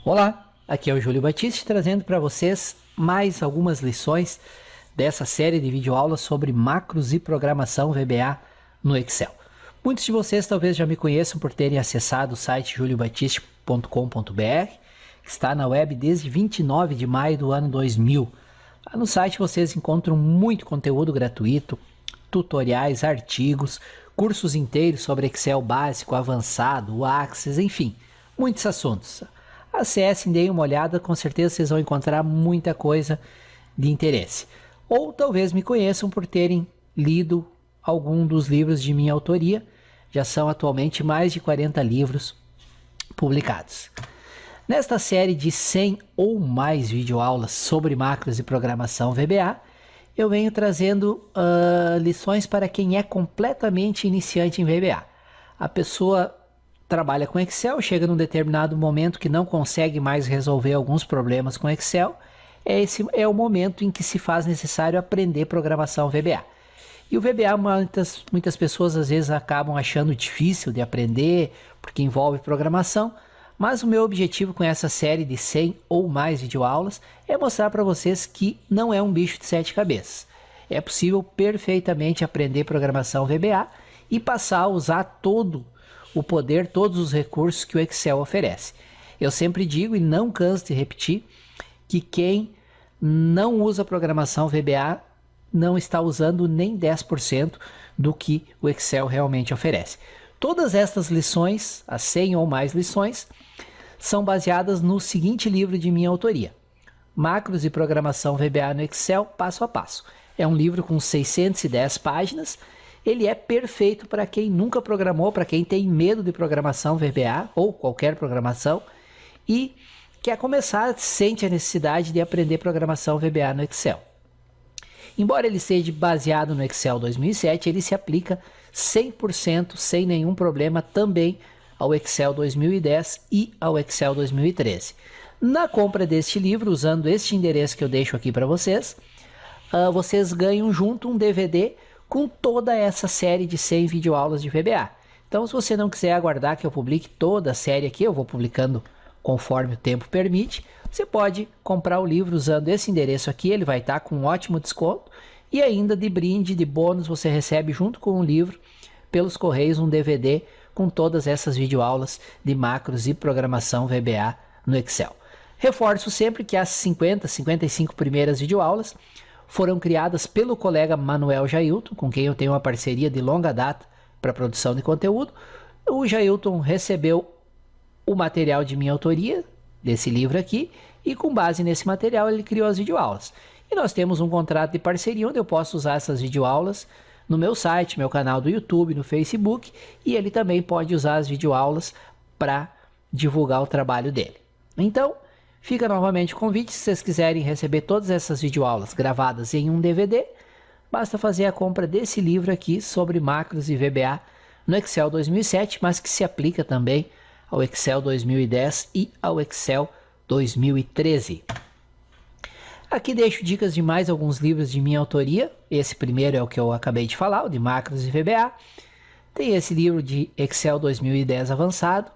Olá, aqui é o Júlio Batista trazendo para vocês mais algumas lições dessa série de videoaulas sobre macros e programação VBA no Excel. Muitos de vocês talvez já me conheçam por terem acessado o site juliobatista.com.br, que está na web desde 29 de maio do ano 2000. Lá no site vocês encontram muito conteúdo gratuito, tutoriais, artigos, cursos inteiros sobre Excel básico, avançado, o Access, enfim, muitos assuntos. Acessem, deem uma olhada, com certeza vocês vão encontrar muita coisa de interesse. Ou talvez me conheçam por terem lido algum dos livros de minha autoria. Já são atualmente mais de 40 livros publicados. Nesta série de 100 ou mais videoaulas sobre macros e programação VBA, eu venho trazendo lições para quem é completamente iniciante em VBA. A pessoa trabalha com Excel, chega num determinado momento que não consegue mais resolver alguns problemas com Excel. Esse é o momento em que se faz necessário aprender programação VBA. E o VBA, muitas pessoas às vezes acabam achando difícil de aprender, porque envolve programação, mas o meu objetivo com essa série de 100 ou mais videoaulas é mostrar para vocês que não é um bicho de 7 cabeças. É possível perfeitamente aprender programação VBA e passar a usar todo o poder, todos os recursos que o Excel oferece. Eu sempre digo e não canso de repetir que quem não usa programação VBA não está usando nem 10% do que o Excel realmente oferece. Todas estas lições, as 100 ou mais lições, são baseadas no seguinte livro de minha autoria: Macros e Programação VBA no Excel, passo a passo. É um livro com 610 páginas. Ele é perfeito para quem nunca programou, para quem tem medo de programação VBA ou qualquer programação e quer começar, sente a necessidade de aprender programação VBA no Excel. Embora ele seja baseado no Excel 2007, ele se aplica 100% sem nenhum problema também ao Excel 2010 e ao Excel 2013. Na compra deste livro, usando este endereço que eu deixo aqui para vocês, vocês ganham junto um DVD com toda essa série de 100 videoaulas de VBA. Então, se você não quiser aguardar que eu publique toda a série aqui, eu vou publicando conforme o tempo permite, você pode comprar o livro usando esse endereço aqui, ele vai estar com um ótimo desconto, e ainda de brinde, de bônus, você recebe junto com o livro, pelos correios, um DVD com todas essas videoaulas de macros e programação VBA no Excel. Reforço sempre que as 55 primeiras videoaulas foram criadas pelo colega Manuel Jailton, com quem eu tenho uma parceria de longa data para produção de conteúdo. O Jailton recebeu o material de minha autoria, desse livro aqui, e com base nesse material ele criou as videoaulas. E nós temos um contrato de parceria onde eu posso usar essas videoaulas no meu site, meu canal do YouTube, no Facebook, e ele também pode usar as videoaulas para divulgar o trabalho dele. Então, fica novamente o convite, se vocês quiserem receber todas essas videoaulas gravadas em um DVD, basta fazer a compra desse livro aqui sobre macros e VBA no Excel 2007, mas que se aplica também ao Excel 2010 e ao Excel 2013. Aqui deixo dicas de mais alguns livros de minha autoria. Esse primeiro é o que eu acabei de falar, o de macros e VBA. Tem esse livro de Excel 2010 avançado,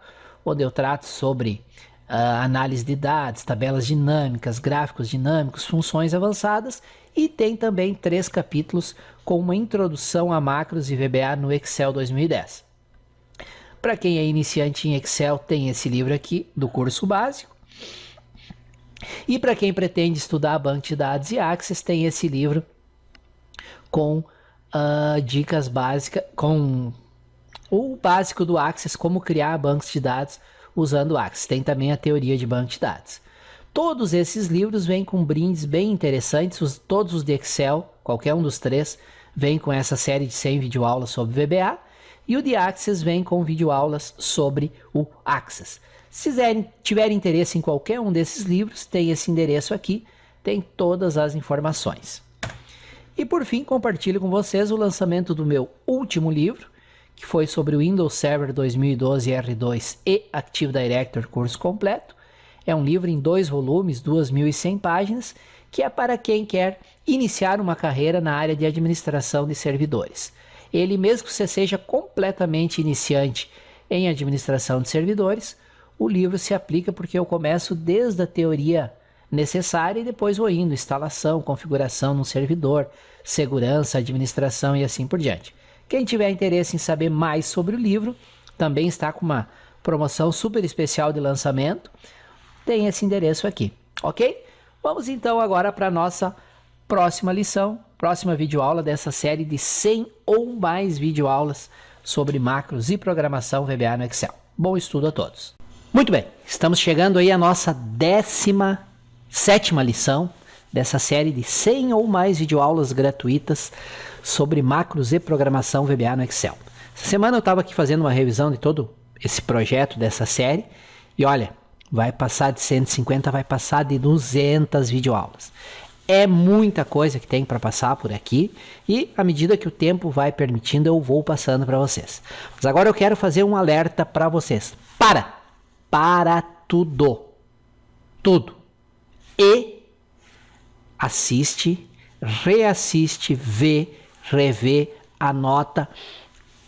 onde eu trato sobre análise de dados, tabelas dinâmicas, gráficos dinâmicos, funções avançadas, e tem também 3 capítulos com uma introdução a macros e VBA no Excel 2010. Para quem é iniciante em Excel, tem esse livro aqui do curso básico. E para quem pretende estudar banco de dados e Access, tem esse livro com dicas básicas, com o básico do Access, como criar bancos de dados usando o Access. Tem também a teoria de banco de dados. Todos esses livros vêm com brindes bem interessantes, todos os de Excel, qualquer um dos 3, vem com essa série de 100 videoaulas sobre VBA, e o de Access vem com videoaulas sobre o Access. Se tiverem interesse em qualquer um desses livros, tem esse endereço aqui, tem todas as informações. E por fim, compartilho com vocês o lançamento do meu último livro, que foi sobre o Windows Server 2012 R2 e Active Directory curso completo. É um livro em 2 volumes, 2.100 páginas, que é para quem quer iniciar uma carreira na área de administração de servidores. Ele, mesmo que você seja completamente iniciante em administração de servidores, o livro se aplica porque eu começo desde a teoria necessária e depois vou indo, instalação, configuração no servidor, segurança, administração e assim por diante. Quem tiver interesse em saber mais sobre o livro, também está com uma promoção super especial de lançamento, tem esse endereço aqui, ok? Vamos então agora para a nossa próxima lição, próxima videoaula dessa série de 100 ou mais videoaulas sobre macros e programação VBA no Excel. Bom estudo a todos. Muito bem, estamos chegando aí à nossa 17ª lição dessa série de 100 ou mais videoaulas gratuitas sobre macros e programação VBA no Excel. Essa semana eu estava aqui fazendo uma revisão de todo esse projeto dessa série e olha, vai passar de 150, vai passar de 200 videoaulas. É muita coisa que tem para passar por aqui e à medida que o tempo vai permitindo eu vou passando para vocês. Mas agora eu quero fazer um alerta para vocês. Para tudo. Tudo. E assiste, reassiste, vê, revê, anota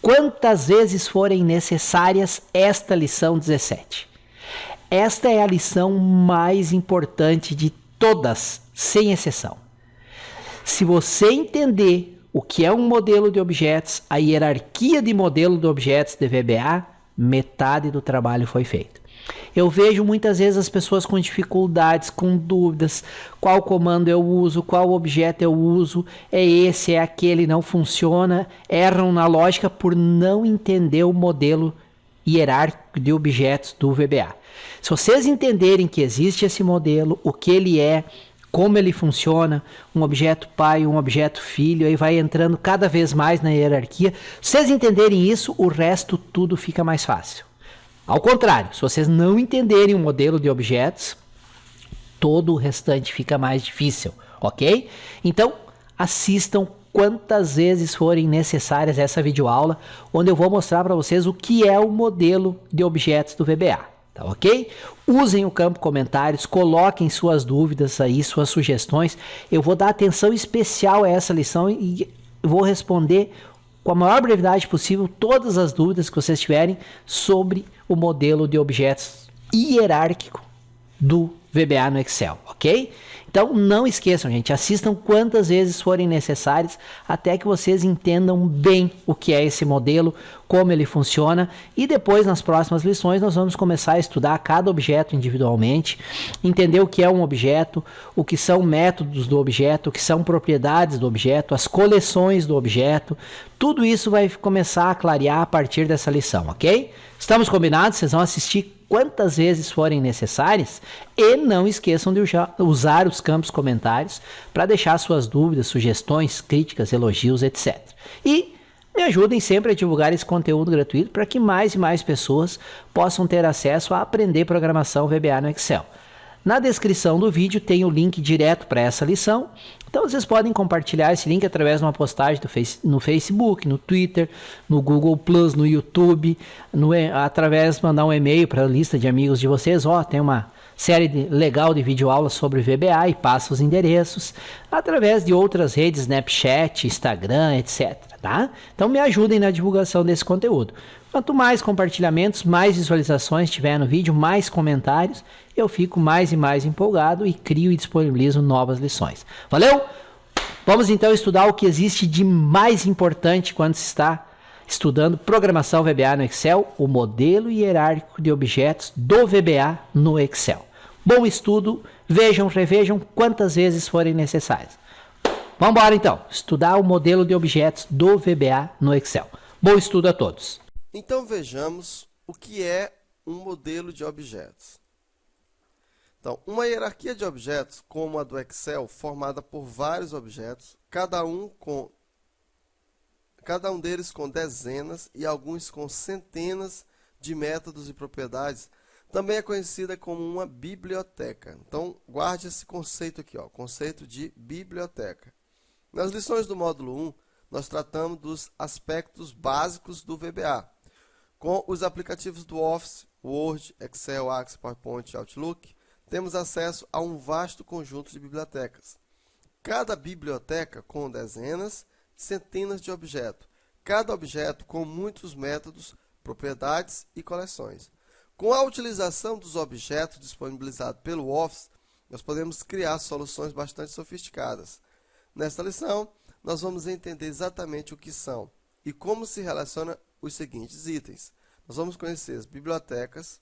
quantas vezes forem necessárias esta lição 17. Esta é a lição mais importante de todas, sem exceção. Se você entender o que é um modelo de objetos, a hierarquia de modelo de objetos de VBA, metade do trabalho foi feito. Eu vejo muitas vezes as pessoas com dificuldades, com dúvidas, qual comando eu uso, qual objeto eu uso, é esse, é aquele, não funciona, erram na lógica por não entender o modelo hierárquico de objetos do VBA. Se vocês entenderem que existe esse modelo, o que ele é, como ele funciona, um objeto pai, um objeto filho, aí vai entrando cada vez mais na hierarquia. Se vocês entenderem isso, o resto tudo fica mais fácil. Ao contrário, se vocês não entenderem o modelo de objetos, todo o restante fica mais difícil, ok? Então, assistam quantas vezes forem necessárias essa videoaula, onde eu vou mostrar para vocês o que é o modelo de objetos do VBA. Tá ok? Usem o campo comentários, coloquem suas dúvidas aí, suas sugestões. Eu vou dar atenção especial a essa lição e vou responder com a maior brevidade possível todas as dúvidas que vocês tiverem sobre o modelo de objetos hierárquico do VBA no Excel, ok? Então não esqueçam, gente, assistam quantas vezes forem necessárias até que vocês entendam bem o que é esse modelo, como ele funciona e depois nas próximas lições nós vamos começar a estudar cada objeto individualmente, entender o que é um objeto, o que são métodos do objeto, o que são propriedades do objeto, as coleções do objeto, tudo isso vai começar a clarear a partir dessa lição, ok? Estamos combinados? Vocês vão assistir quantas vezes forem necessárias e não esqueçam de usar os campos comentários para deixar suas dúvidas, sugestões, críticas, elogios, etc. E me ajudem sempre a divulgar esse conteúdo gratuito para que mais e mais pessoas possam ter acesso a aprender programação VBA no Excel. Na descrição do vídeo tem o link direto para essa lição, então vocês podem compartilhar esse link através de uma postagem no Facebook, no Twitter, no Google+, no YouTube, através de mandar um e-mail para a lista de amigos de vocês, tem uma série legal de videoaulas sobre VBA e passa os endereços, através de outras redes, Snapchat, Instagram, etc. Tá? Então me ajudem na divulgação desse conteúdo. Quanto mais compartilhamentos, mais visualizações tiver no vídeo, mais comentários, eu fico mais e mais empolgado e crio e disponibilizo novas lições. Valeu? Vamos então estudar o que existe de mais importante quando se está estudando programação VBA no Excel, o modelo hierárquico de objetos do VBA no Excel. Bom estudo, vejam, revejam quantas vezes forem necessárias. Vamos embora então, estudar o modelo de objetos do VBA no Excel. Bom estudo a todos. Então vejamos o que é um modelo de objetos. Então, uma hierarquia de objetos, como a do Excel, formada por vários objetos, cada um deles com dezenas e alguns com centenas de métodos e propriedades, também é conhecida como uma biblioteca. Então, guarde esse conceito aqui, conceito de biblioteca. Nas lições do módulo 1, nós tratamos dos aspectos básicos do VBA, com os aplicativos do Office, Word, Excel, Access, PowerPoint e Outlook, temos acesso a um vasto conjunto de bibliotecas. Cada biblioteca com dezenas, centenas de objetos. Cada objeto com muitos métodos, propriedades e coleções. Com a utilização dos objetos disponibilizados pelo Office, nós podemos criar soluções bastante sofisticadas. Nesta lição, nós vamos entender exatamente o que são e como se relacionam os seguintes itens. Nós vamos conhecer as bibliotecas,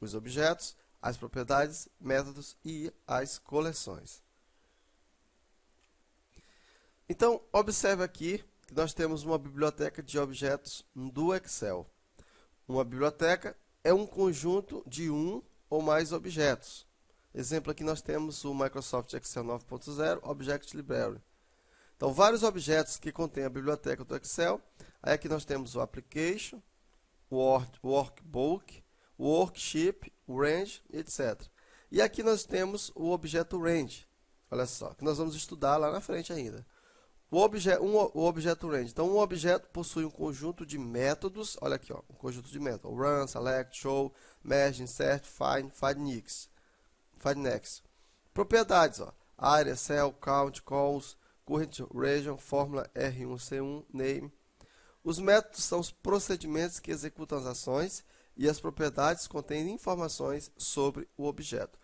os objetos, as propriedades, métodos e as coleções. Então, observe aqui que nós temos uma biblioteca de objetos do Excel. Uma biblioteca é um conjunto de um ou mais objetos. Exemplo, aqui nós temos o Microsoft Excel 9.0 Object Library. Então, vários objetos que contêm a biblioteca do Excel. Aí aqui nós temos o Application, o Workbook, o Worksheet, o Range, etc. E aqui nós temos o objeto Range. Olha só, que nós vamos estudar lá na frente ainda. O objeto Range. Então, um objeto possui um conjunto de métodos. Olha aqui, ó, um conjunto de métodos. Run, Select, Show, Merge, Insert, Find Next. Propriedades, ó, Área, Cell, Count, Calls, Current Region, Fórmula R1C1, Name. Os métodos são os procedimentos que executam as ações e as propriedades contêm informações sobre o objeto.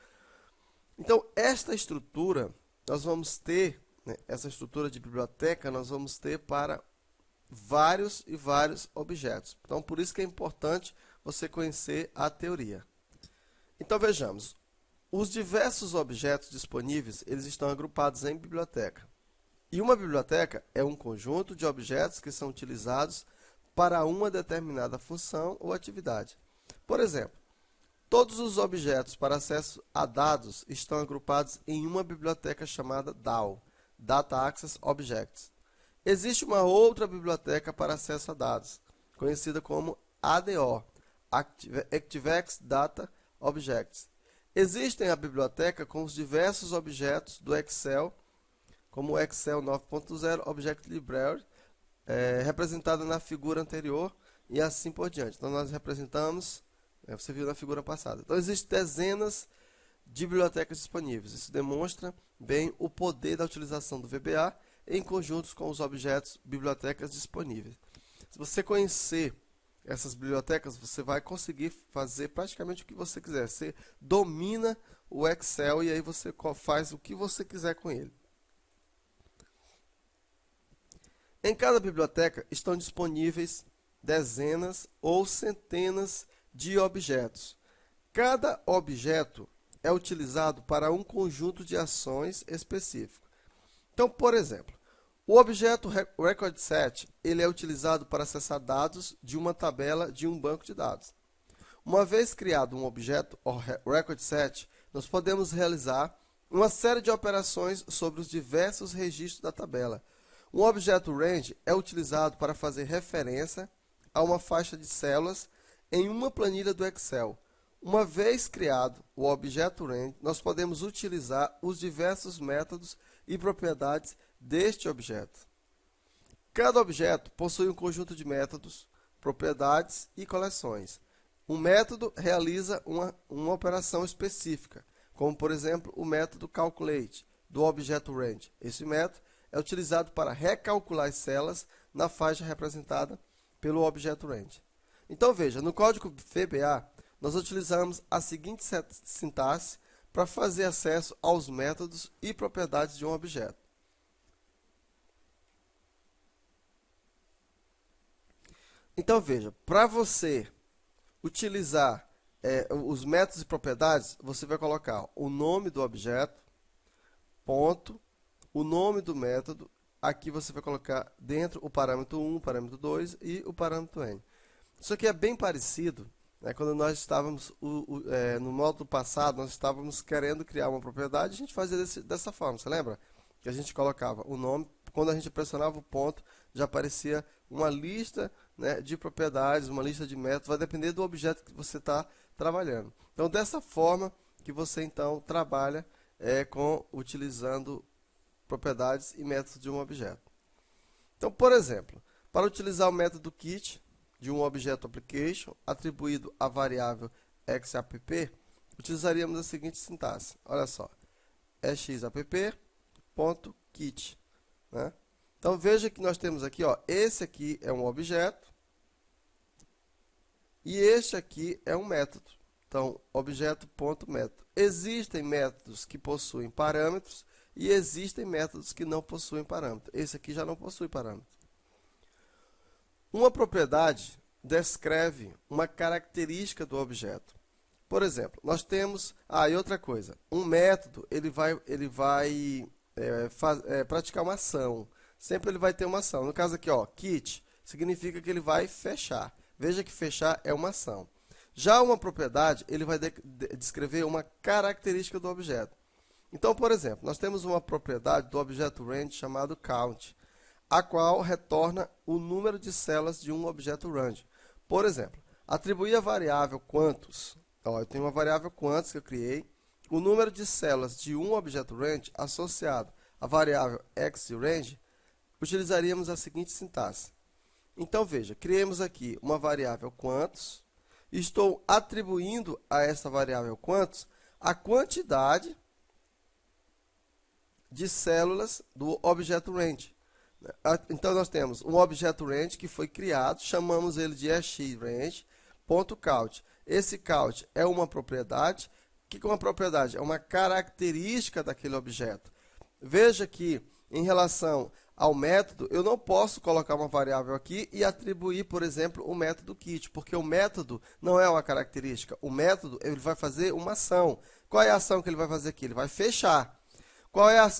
Então, esta estrutura, nós vamos ter, essa estrutura de biblioteca, nós vamos ter para vários e vários objetos. Então, por isso que é importante você conhecer a teoria. Então, vejamos. Os diversos objetos disponíveis, eles estão agrupados em biblioteca. E uma biblioteca é um conjunto de objetos que são utilizados para uma determinada função ou atividade. Por exemplo, todos os objetos para acesso a dados estão agrupados em uma biblioteca chamada DAO, Data Access Objects. Existe uma outra biblioteca para acesso a dados, conhecida como ADO, ActiveX Data Objects. Existem a biblioteca com os diversos objetos do Excel, como o Excel 9.0 Object Library, representada na figura anterior e assim por diante. Então, nós representamos, você viu na figura passada. Então, existem dezenas de bibliotecas disponíveis. Isso demonstra bem o poder da utilização do VBA em conjuntos com os objetos bibliotecas disponíveis. Se você conhecer essas bibliotecas, você vai conseguir fazer praticamente o que você quiser. Você domina o Excel e aí você faz o que você quiser com ele. Em cada biblioteca estão disponíveis dezenas ou centenas de objetos. Cada objeto é utilizado para um conjunto de ações específico. Então, por exemplo, o objeto RecordSet ele é utilizado para acessar dados de uma tabela de um banco de dados. Uma vez criado um objeto RecordSet, nós podemos realizar uma série de operações sobre os diversos registros da tabela. Um objeto Range é utilizado para fazer referência a uma faixa de células em uma planilha do Excel. Uma vez criado o objeto Range, nós podemos utilizar os diversos métodos e propriedades deste objeto. Cada objeto possui um conjunto de métodos, propriedades e coleções. Um método realiza uma operação específica, como por exemplo o método Calculate do objeto Range. Esse método é utilizado para recalcular as células na faixa representada pelo objeto Range. Então veja, no código VBA, nós utilizamos a seguinte sintaxe para fazer acesso aos métodos e propriedades de um objeto. Então veja, para você utilizar os métodos e propriedades, você vai colocar o nome do objeto, ponto, o nome do método, aqui você vai colocar dentro o parâmetro 1, o parâmetro 2 e o parâmetro n. Isso aqui é bem parecido, né, quando nós estávamos, no módulo passado, nós estávamos querendo criar uma propriedade, a gente fazia dessa forma, você lembra? Que a gente colocava o nome, quando a gente pressionava o ponto, já aparecia uma lista, né, de propriedades, uma lista de métodos, vai depender do objeto que você está trabalhando. Então, dessa forma que você então trabalha utilizando propriedades e métodos de um objeto. Então, por exemplo, para utilizar o método kit de um objeto application atribuído à variável xapp, utilizaríamos a seguinte sintaxe. Olha só, xapp.kit, né? Então veja que nós temos aqui, ó, esse aqui é um objeto e este aqui é um método. Então, objeto.método. Existem métodos que possuem parâmetros e existem métodos que não possuem parâmetro. Esse aqui já não possui parâmetro. Uma propriedade descreve uma característica do objeto. Por exemplo, nós temos... e outra coisa. Um método, ele vai praticar uma ação. Sempre ele vai ter uma ação. No caso aqui, ó, kit, significa que ele vai fechar. Veja que fechar é uma ação. Já uma propriedade, ele vai descrever uma característica do objeto. Então, por exemplo, nós temos uma propriedade do objeto range chamado count, a qual retorna o número de células de um objeto range. Por exemplo, atribuir a variável quantos. Eu tenho uma variável quantos que eu criei. O número de células de um objeto range associado à variável x de range, utilizaríamos a seguinte sintaxe. Então, veja, criemos aqui uma variável quantos. Estou atribuindo a essa variável quantos a quantidade de células do objeto range. Então, nós temos um objeto range que foi criado, chamamos ele de xrange.count. Esse count é uma propriedade. O que é uma propriedade? É uma característica daquele objeto. Veja que, em relação ao método, eu não posso colocar uma variável aqui e atribuir, por exemplo, o método kit, porque o método não é uma característica. O método ele vai fazer uma ação. Qual é a ação que ele vai fazer aqui? Ele vai fechar.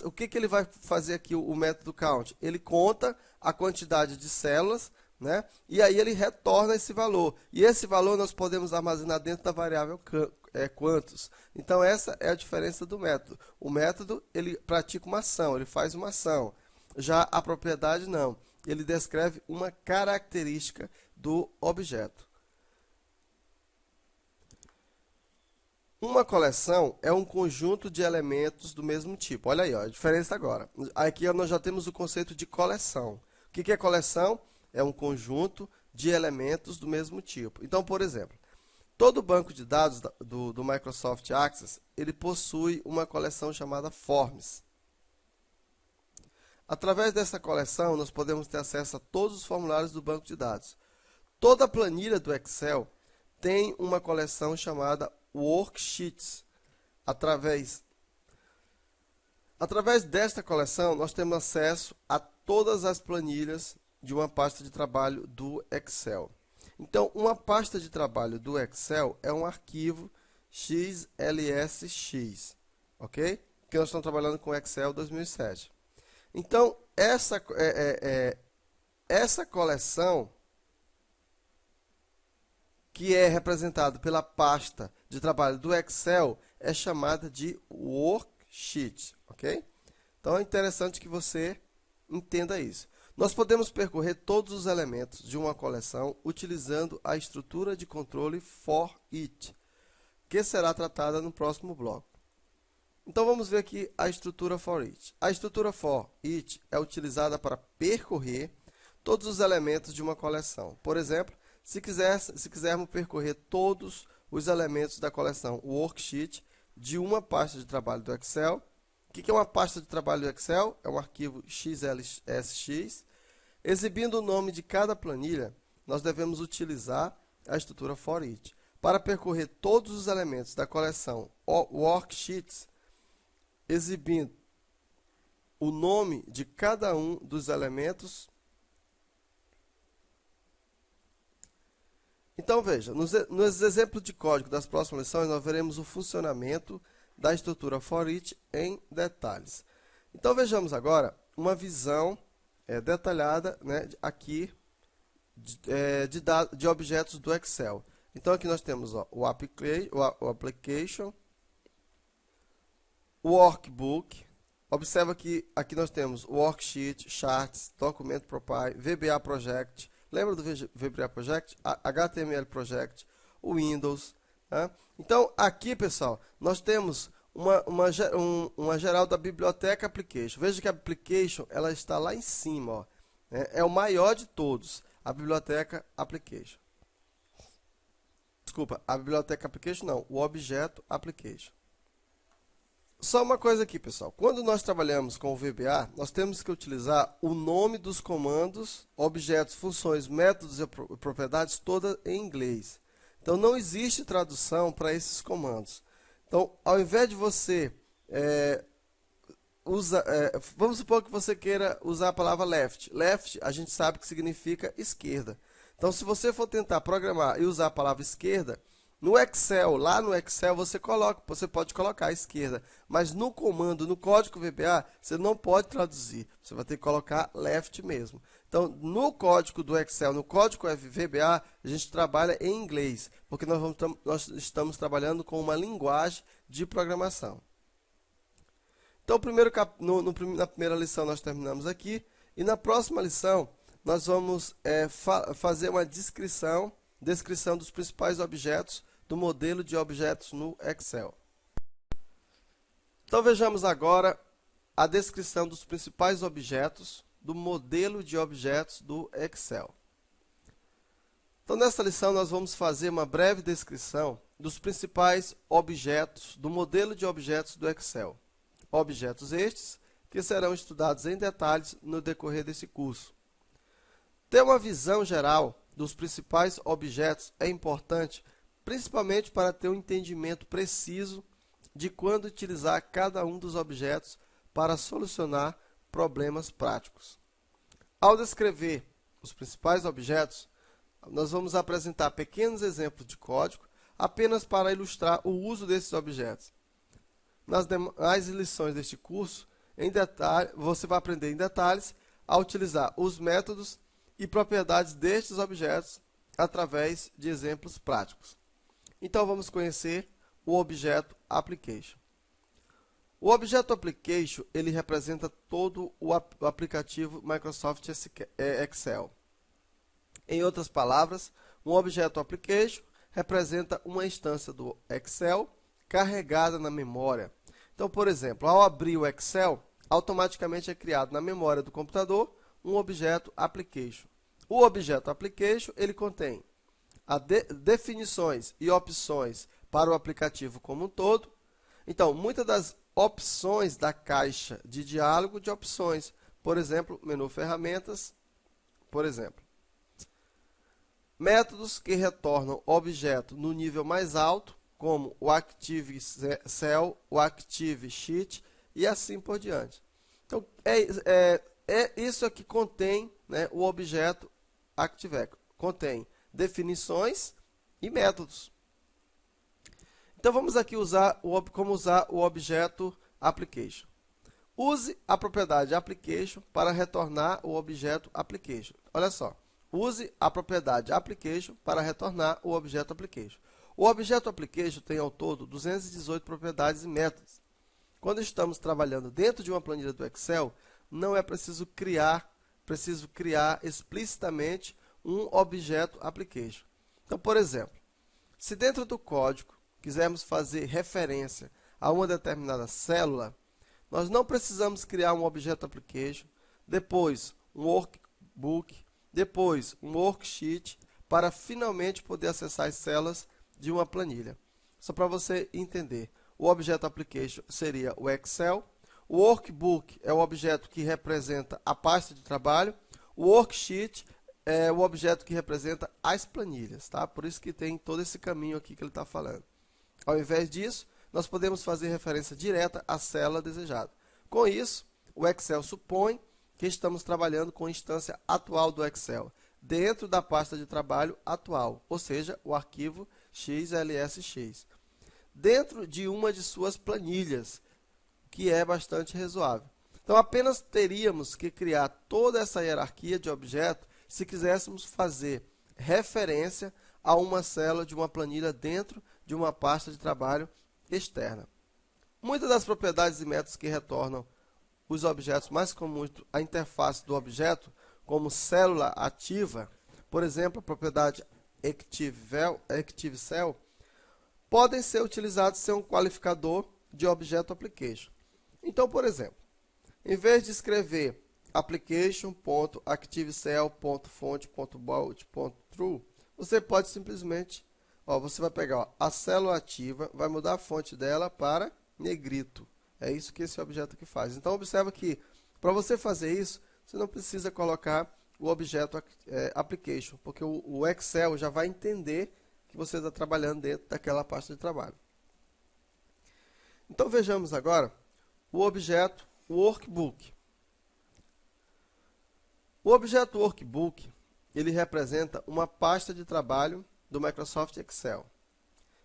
O que ele vai fazer aqui, o método count? Ele conta a quantidade de células, né? E aí ele retorna esse valor. E esse valor nós podemos armazenar dentro da variável quantos. Então, essa é a diferença do método. O método, ele pratica uma ação, ele faz uma ação. Já a propriedade, não. Ele descreve uma característica do objeto. Uma coleção é um conjunto de elementos do mesmo tipo. Olha aí, ó, a diferença agora. Aqui nós já temos o conceito de coleção. O que é coleção? É um conjunto de elementos do mesmo tipo. Então, por exemplo, todo banco de dados do Microsoft Access, ele possui uma coleção chamada Forms. Através dessa coleção, nós podemos ter acesso a todos os formulários do banco de dados. Toda a planilha do Excel tem uma coleção chamada Worksheets. Através desta coleção, nós temos acesso a todas as planilhas de uma pasta de trabalho do Excel. Então, uma pasta de trabalho do Excel é um arquivo XLSX, ok? Que nós estamos trabalhando com Excel 2007. Então, essa coleção, que é representada pela pasta de trabalho do Excel, é chamada de Worksheet, ok? Então, é interessante que você entenda isso. Nós podemos percorrer todos os elementos de uma coleção utilizando a estrutura de controle for each, que será tratada no próximo bloco. Então, vamos ver aqui a estrutura for each. A estrutura for each é utilizada para percorrer todos os elementos de uma coleção. Por exemplo, se quisermos percorrer todos os elementos da coleção Worksheet de uma pasta de trabalho do Excel. O que é uma pasta de trabalho do Excel? É um arquivo XLSX. Exibindo o nome de cada planilha, nós devemos utilizar a estrutura for each. Para percorrer todos os elementos da coleção Worksheets, exibindo o nome de cada um dos elementos. Então, veja, nos exemplos de código das próximas lições, nós veremos o funcionamento da estrutura for each em detalhes. Então, vejamos agora uma visão detalhada, né, aqui de objetos do Excel. Então, aqui nós temos o application, o workbook. Observa que aqui nós temos o worksheet, charts, documento propy, VBA project. Lembra do VBA project? HTML project, o Windows. Né? Então, aqui, pessoal, nós temos uma geral da biblioteca application. Veja que a application ela está lá em cima. Ó. É o maior de todos, a biblioteca application. Desculpa, a biblioteca application não, o objeto application. Só uma coisa aqui, pessoal. Quando nós trabalhamos com o VBA, nós temos que utilizar o nome dos comandos, objetos, funções, métodos e propriedades todas em inglês. Então, não existe tradução para esses comandos. Então, ao invés de você vamos supor que você queira usar a palavra left. Left, a gente sabe que significa esquerda. Então, se você for tentar programar e usar a palavra esquerda, no Excel, lá no Excel, você pode colocar a esquerda. Mas no comando, no código VBA, você não pode traduzir. Você vai ter que colocar left mesmo. Então, no código do Excel, no código VBA, a gente trabalha em inglês, porque nós estamos trabalhando com uma linguagem de programação. Então, na primeira lição nós terminamos aqui, e na próxima lição nós vamos fazer uma descrição dos principais objetos do modelo de objetos no Excel. Então, vejamos agora a descrição dos principais objetos do modelo de objetos do Excel. Então, nesta lição nós vamos fazer uma breve descrição dos principais objetos do modelo de objetos do Excel. Objetos estes que serão estudados em detalhes no decorrer desse curso. Ter uma visão geral dos principais objetos é importante, principalmente para ter um entendimento preciso de quando utilizar cada um dos objetos para solucionar problemas práticos. Ao descrever os principais objetos, nós vamos apresentar pequenos exemplos de código apenas para ilustrar o uso desses objetos. Nas demais lições deste curso, você vai aprender em detalhes a utilizar os métodos e propriedades destes objetos através de exemplos práticos. Então, vamos conhecer o objeto Application. O objeto Application, ele representa todo o aplicativo Microsoft Excel. Em outras palavras, um objeto Application representa uma instância do Excel carregada na memória. Então, por exemplo, ao abrir o Excel, automaticamente é criado na memória do computador um objeto Application. O objeto Application, ele contém definições e opções para o aplicativo como um todo. Então, muitas das opções da caixa de diálogo de opções, por exemplo, menu ferramentas, por exemplo. Métodos que retornam objeto no nível mais alto, como o Active Cell, o Active Sheet e assim por diante. Então, é isso que contém, né, o objeto ActiveX. Contém definições e métodos. Então, vamos aqui como usar o objeto Application. Use a propriedade Application para retornar o objeto Application. Olha só. Use a propriedade Application para retornar o objeto Application. O objeto Application tem ao todo 218 propriedades e métodos. Quando estamos trabalhando dentro de uma planilha do Excel, não é preciso criar explicitamente um objeto Application. Então, por exemplo, se dentro do código quisermos fazer referência a uma determinada célula, nós não precisamos criar um objeto Application, depois um workbook, depois um worksheet, para finalmente poder acessar as células de uma planilha. Só para você entender, o objeto Application seria o Excel, o workbook é o objeto que representa a pasta de trabalho, o worksheet é o objeto que representa as planilhas, tá? Por isso que tem todo esse caminho aqui que ele está falando. Ao invés disso, nós podemos fazer referência direta à célula desejada. Com isso, o Excel supõe que estamos trabalhando com a instância atual do Excel, dentro da pasta de trabalho atual, ou seja, o arquivo XLSX, dentro de uma de suas planilhas, que é bastante razoável. Então, apenas teríamos que criar toda essa hierarquia de objetos se quiséssemos fazer referência a uma célula de uma planilha dentro de uma pasta de trabalho externa. Muitas das propriedades e métodos que retornam os objetos mais comuns à interface do objeto, como célula ativa, por exemplo, a propriedade Active Cell, podem ser utilizados sem um qualificador de objeto Application. Então, por exemplo, em vez de escrever application.activecell.font.bold.true, você pode simplesmente, você vai pegar a célula ativa, vai mudar a fonte dela para negrito. É isso que esse objeto aqui faz. Então, observa que para você fazer isso, você não precisa colocar o objeto Application, porque o Excel já vai entender que você está trabalhando dentro daquela pasta de trabalho. Então vejamos agora o objeto Workbook. O objeto Workbook, ele representa uma pasta de trabalho do Microsoft Excel.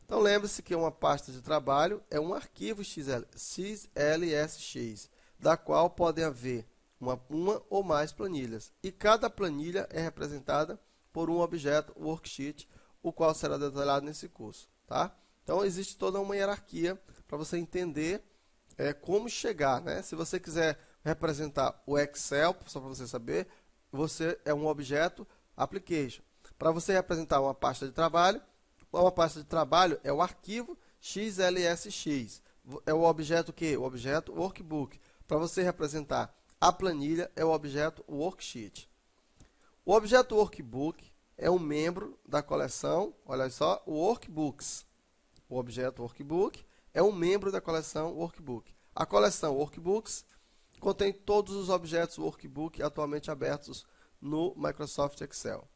Então lembre-se que uma pasta de trabalho é um arquivo XLSX, da qual podem haver uma ou mais planilhas. E cada planilha é representada por um objeto worksheet, o qual será detalhado nesse curso. Tá? Então existe toda uma hierarquia para você entender como chegar. Né? Se você quiser representar o Excel, só para você saber, você é um objeto application. Para você representar uma pasta de trabalho é o arquivo XLSX. É o objeto que? O objeto workbook. Para você representar a planilha é o objeto worksheet. O objeto workbook é um membro da coleção, olha só, workbooks. O objeto workbook é um membro da coleção workbook. A coleção workbooks contém todos os objetos workbook atualmente abertos no Microsoft Excel.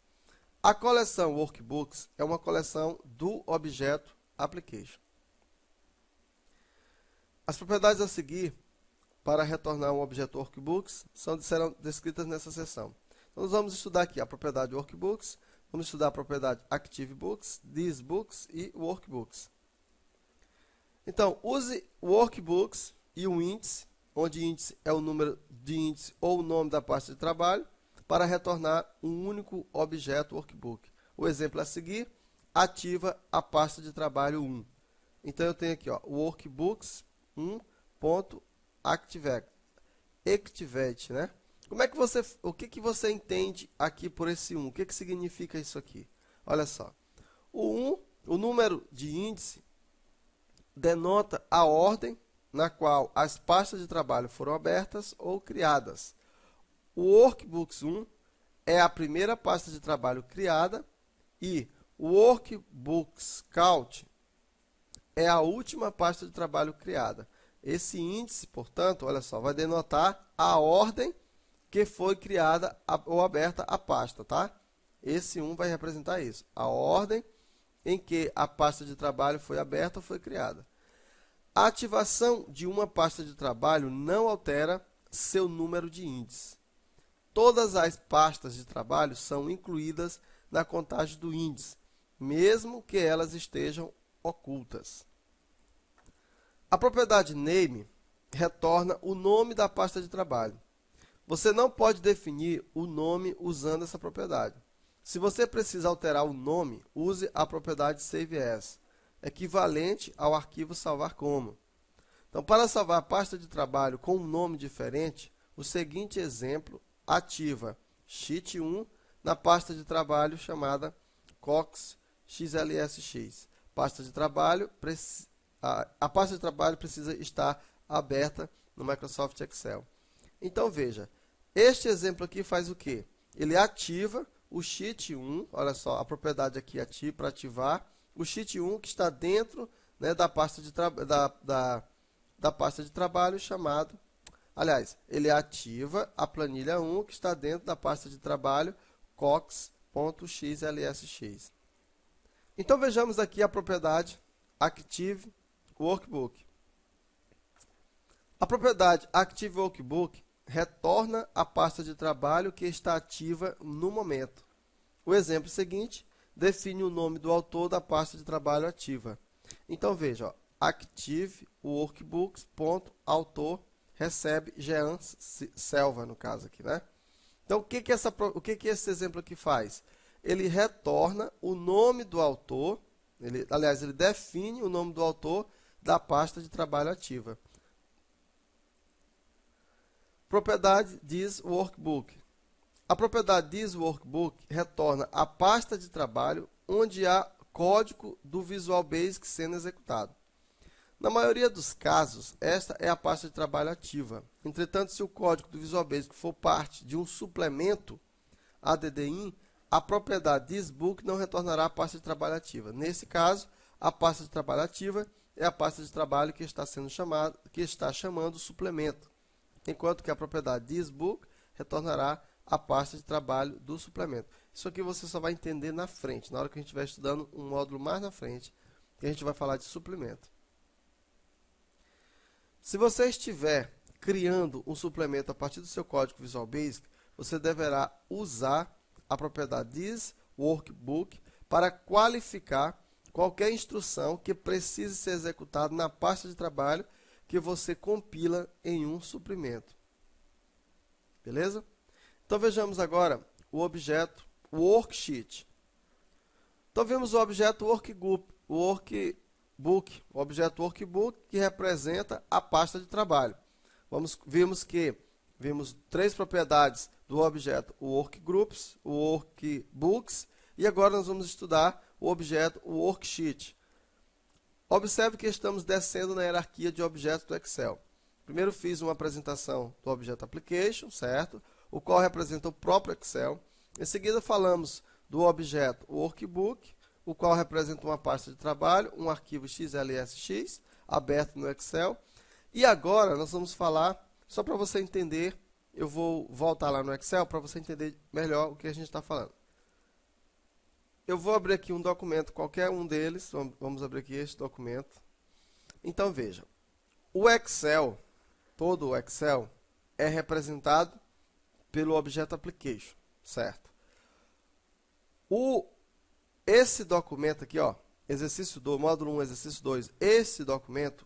A coleção workbooks é uma coleção do objeto application. As propriedades a seguir para retornar um objeto workbooks serão descritas nessa seção. Então, nós vamos estudar aqui a propriedade workbooks, vamos estudar a propriedade activebooks, thisbooks e workbooks. Então, use workbooks e o índice, onde índice é o número de índice ou o nome da pasta de trabalho, para retornar um único objeto workbook. O exemplo a seguir, ativa a pasta de trabalho 1. Então, eu tenho aqui, ó, workbooks 1.activate, né? O que você entende aqui por esse 1? O que significa isso aqui? Olha só. O número de índice denota a ordem na qual as pastas de trabalho foram abertas ou criadas. O Workbooks 1 é a primeira pasta de trabalho criada e o Workbooks Count é a última pasta de trabalho criada. Esse índice, portanto, olha só, vai denotar a ordem que foi criada ou aberta a pasta, tá? Esse 1 vai representar isso, a ordem em que a pasta de trabalho foi aberta ou foi criada. A ativação de uma pasta de trabalho não altera seu número de índices. Todas as pastas de trabalho são incluídas na contagem do índice, mesmo que elas estejam ocultas. A propriedade name retorna o nome da pasta de trabalho. Você não pode definir o nome usando essa propriedade. Se você precisa alterar o nome, use a propriedade save as, equivalente ao arquivo salvar como. Então, para salvar a pasta de trabalho com um nome diferente, o seguinte exemplo ativa sheet 1 na pasta de trabalho chamada Cox XLSX. Pasta de trabalho, a pasta de trabalho precisa estar aberta no Microsoft Excel. Então, veja, este exemplo aqui faz o quê? Ele ativa o sheet 1, olha só, a propriedade aqui para ativar o sheet 1 que está dentro, né, da pasta de trabalho chamado, aliás, ele ativa a planilha 1 que está dentro da pasta de trabalho cox.xlsx. Então vejamos aqui a propriedade Active Workbook. A propriedade Active Workbook retorna a pasta de trabalho que está ativa no momento. O exemplo seguinte define o nome do autor da pasta de trabalho ativa. Então veja, ó, Active Workbooks.autor recebe Jean Selva, no caso aqui, né? Então, o que esse exemplo aqui faz? Ele retorna o nome do autor, ele define o nome do autor da pasta de trabalho ativa. Propriedade thisWorkbook. A propriedade thisWorkbook retorna a pasta de trabalho onde há código do Visual Basic sendo executado. Na maioria dos casos, esta é a pasta de trabalho ativa. Entretanto, se o código do Visual Basic for parte de um suplemento ADDIN, a propriedade thisBook não retornará a pasta de trabalho ativa. Nesse caso, a pasta de trabalho ativa é a pasta de trabalho que está chamando o suplemento, enquanto que a propriedade thisBook retornará a pasta de trabalho do suplemento. Isso aqui você só vai entender na frente, na hora que a gente estiver estudando um módulo mais na frente, que a gente vai falar de suplemento. Se você estiver criando um suplemento a partir do seu código Visual Basic, você deverá usar a propriedade thisWorkbook para qualificar qualquer instrução que precise ser executada na pasta de trabalho que você compila em um suplemento. Beleza? Então vejamos agora o objeto Worksheet. Então vimos o objeto Workbook, o objeto Workbook que representa a pasta de trabalho. Vimos três propriedades do objeto Workgroups, Workbooks, e agora nós vamos estudar o objeto Worksheet. Observe que estamos descendo na hierarquia de objetos do Excel. Primeiro fiz uma apresentação do objeto Application, certo? O qual representa o próprio Excel. Em seguida falamos do objeto Workbook, o qual representa uma pasta de trabalho, um arquivo XLSX, aberto no Excel. E agora nós vamos falar, só para você entender, eu vou voltar lá no Excel para você entender melhor o que a gente está falando. Eu vou abrir aqui um documento, qualquer um deles, vamos abrir aqui este documento. Então veja, o Excel, todo o Excel, é representado pelo objeto Application, certo? Esse documento aqui, ó, exercício 2, módulo 1, exercício 2, este documento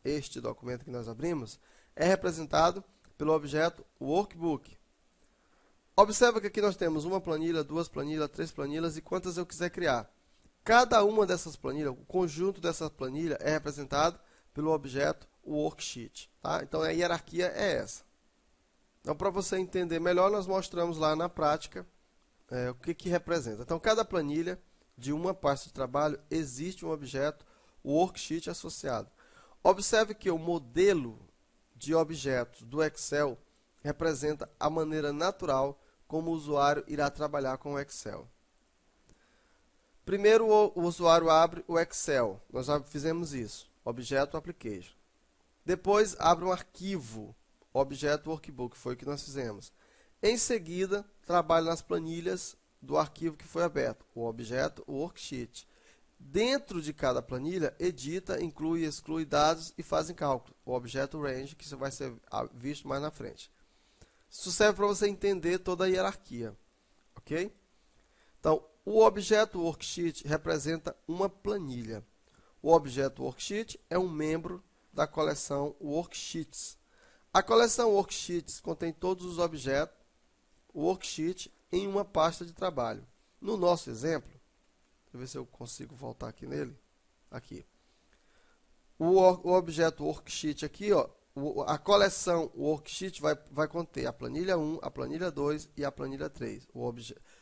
que nós abrimos, é representado pelo objeto Workbook. Observa que aqui nós temos uma planilha, duas planilhas, três planilhas e quantas eu quiser criar. Cada uma dessas planilhas, o conjunto dessas planilhas é representado pelo objeto Worksheet. Tá? Então a hierarquia é essa. Então para você entender melhor, nós mostramos lá na prática o que representa. Então cada planilha de uma pasta de trabalho existe um objeto Worksheet associado. Observe que o modelo de objetos do Excel representa a maneira natural como o usuário irá trabalhar com o Excel. Primeiro o usuário abre o Excel, nós já fizemos isso, objeto Application. Depois abre um arquivo, objeto Workbook, foi o que nós fizemos. Em seguida, trabalha nas planilhas do arquivo que foi aberto, o objeto Worksheet. Dentro de cada planilha, edita, inclui e exclui dados e faz cálculo, o objeto Range, que isso vai ser visto mais na frente. Isso serve para você entender toda a hierarquia, ok? Então, o objeto Worksheet representa uma planilha. O objeto Worksheet é um membro da coleção Worksheets. A coleção Worksheets contém todos os objetos Worksheet em uma pasta de trabalho. No nosso exemplo, deixa eu ver se eu consigo voltar aqui nele. Aqui. O objeto Worksheet aqui, ó, a coleção Worksheet vai conter a planilha 1, a planilha 2 e a planilha 3.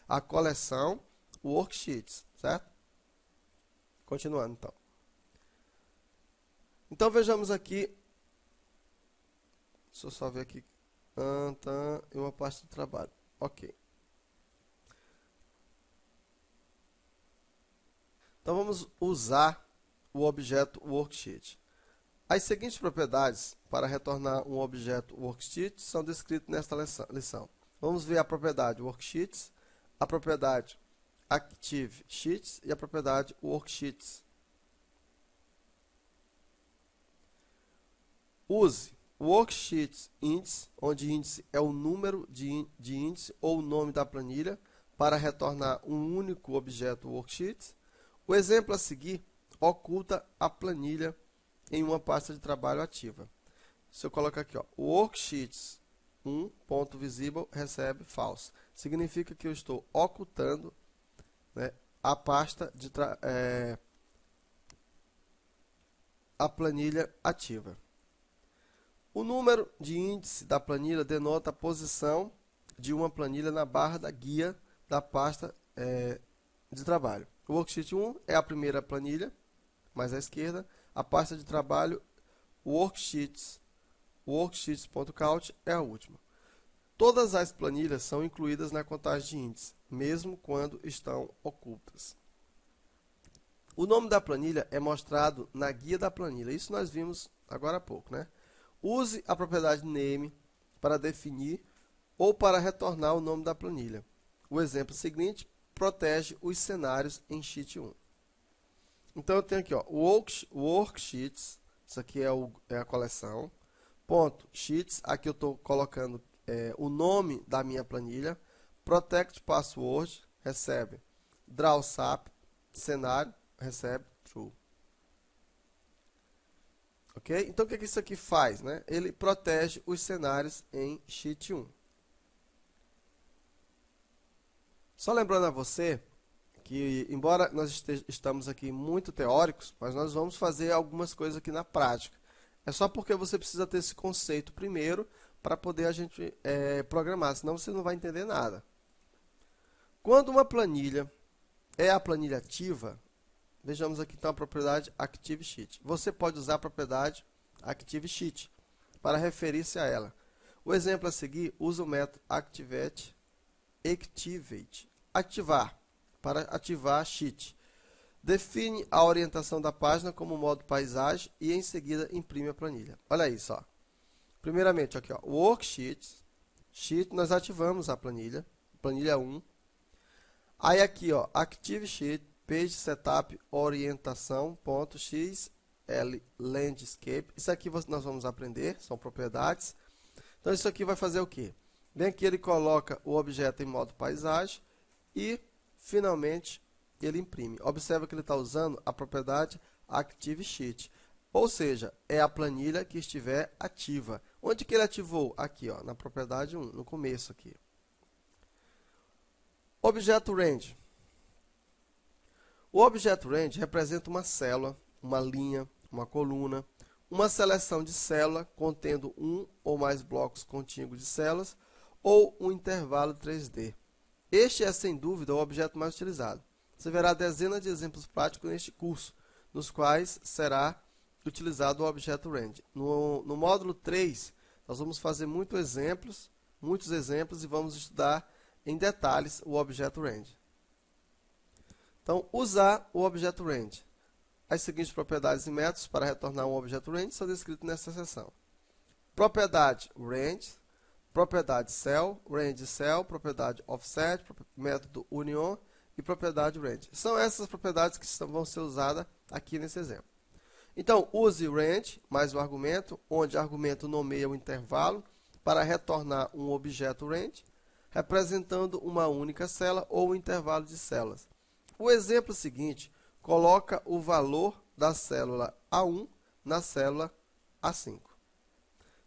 A coleção Worksheets, certo? Continuando, então. Então, vejamos aqui. Deixa eu só ver aqui. Em uma pasta de trabalho. Ok. Então, vamos usar o objeto Worksheet. As seguintes propriedades para retornar um objeto Worksheet são descritas nesta lição. Vamos ver a propriedade Worksheets, a propriedade Active Sheets e a propriedade Worksheets. Use Worksheets índice, onde índice é o número de índice ou o nome da planilha, para retornar um único objeto Worksheets. O exemplo a seguir oculta a planilha em uma pasta de trabalho ativa. Se eu colocar aqui, ó, Worksheets 1.visible recebe false. Significa que eu estou ocultando, né, a pasta de a planilha ativa. O número de índice da planilha denota a posição de uma planilha na barra da guia da pasta de trabalho. O Worksheet 1 é a primeira planilha, mais à esquerda. A pasta de trabalho Worksheets, worksheets.count é a última. Todas as planilhas são incluídas na contagem de índice, mesmo quando estão ocultas. O nome da planilha é mostrado na guia da planilha. Isso nós vimos agora há pouco, né? Use a propriedade name para definir ou para retornar o nome da planilha. O exemplo seguinte protege os cenários em Sheet 1. Então, eu tenho aqui, ó, worksheets, isso aqui é a coleção, ponto, sheets, aqui eu estou colocando o nome da minha planilha, protect password, recebe draw sap, cenário, recebe true. Ok? Então, o que isso aqui faz? Né? Ele protege os cenários em Sheet 1. Só lembrando a você que, embora nós estamos aqui muito teóricos, mas nós vamos fazer algumas coisas aqui na prática. É só porque você precisa ter esse conceito primeiro para poder a gente programar, senão você não vai entender nada. Quando uma planilha é a planilha ativa, vejamos aqui então a propriedade ActiveSheet. Você pode usar a propriedade ActiveSheet para referir-se a ela. O exemplo a seguir usa o método activate, ativar, para ativar sheet. Define a orientação da página como modo paisagem e em seguida imprime a planilha. Olha isso, ó. Primeiramente, aqui, ó, worksheet, sheet, nós ativamos a planilha, planilha 1. Aí aqui, ó, active sheet, page setup, orientação, ponto, xl, landscape. Isso aqui nós vamos aprender, são propriedades. Então, isso aqui vai fazer o quê? Bem aqui ele coloca o objeto em modo paisagem e, finalmente, ele imprime. Observa que ele está usando a propriedade ActiveSheet, ou seja, é a planilha que estiver ativa. Onde que ele ativou? Aqui, ó, na propriedade 1, no começo aqui. Objeto Range. O Objeto Range representa uma célula, uma linha, uma coluna, uma seleção de célula contendo um ou mais blocos contíguos de células ou um intervalo 3D. Este é, sem dúvida, o objeto mais utilizado. Você verá dezenas de exemplos práticos neste curso, nos quais será utilizado o Objeto Range. No módulo 3, nós vamos fazer muitos exemplos e vamos estudar em detalhes o Objeto Range. Então, usar o Objeto Range. As seguintes propriedades e métodos para retornar um Objeto Range são descritos nesta seção. Propriedade Range, propriedade Cell, Range Cell, propriedade Offset, método Union e propriedade Range. São essas propriedades que vão ser usadas aqui nesse exemplo. Então, use Range mais o argumento, onde o argumento nomeia o intervalo para retornar um objeto Range, representando uma única célula ou um intervalo de células. O exemplo seguinte coloca o valor da célula A1 na célula A5.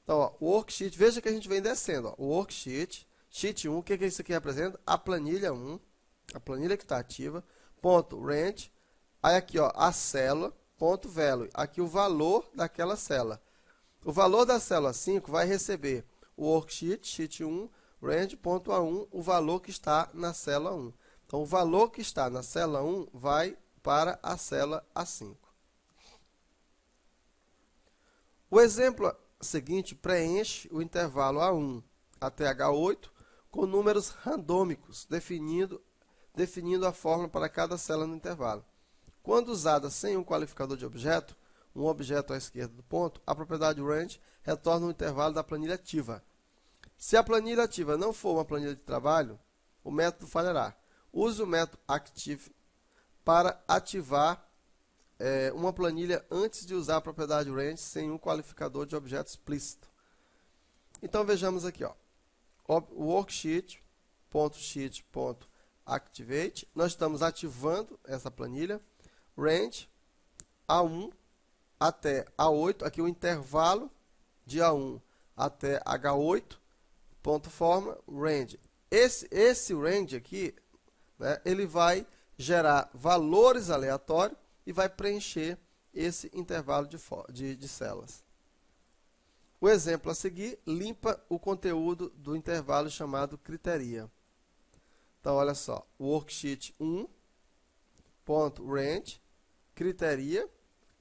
Então, ó, o worksheet, veja que a gente vem descendo. Ó, o worksheet, sheet 1, o que isso aqui representa? A planilha 1, a planilha que está ativa, ponto range, aí aqui ó, a célula, ponto value, aqui o valor daquela célula. O valor da célula 5 vai receber o worksheet, sheet 1, range, ponto A1, o valor que está na célula 1. Então, o valor que está na célula 1 vai para a célula A5. O exemplo seguinte preenche o intervalo A1 até H8 com números randômicos, definindo a fórmula para cada célula no intervalo. Quando usada sem um qualificador de objeto, um objeto à esquerda do ponto, a propriedade range retorna o intervalo da planilha ativa. Se a planilha ativa não for uma planilha de trabalho, o método falhará. Use o método active para ativar uma planilha antes de usar a propriedade range sem um qualificador de objeto explícito. Então vejamos aqui, ó, worksheet.sheet.activate, nós estamos ativando essa planilha, range A1 até A8, aqui o intervalo de A1 até H8, ponto forma, range. Esse range aqui, né, ele vai gerar valores aleatórios e vai preencher esse intervalo de células. O exemplo a seguir limpa o conteúdo do intervalo chamado criteria. Então, olha só, worksheet 1.range, criteria,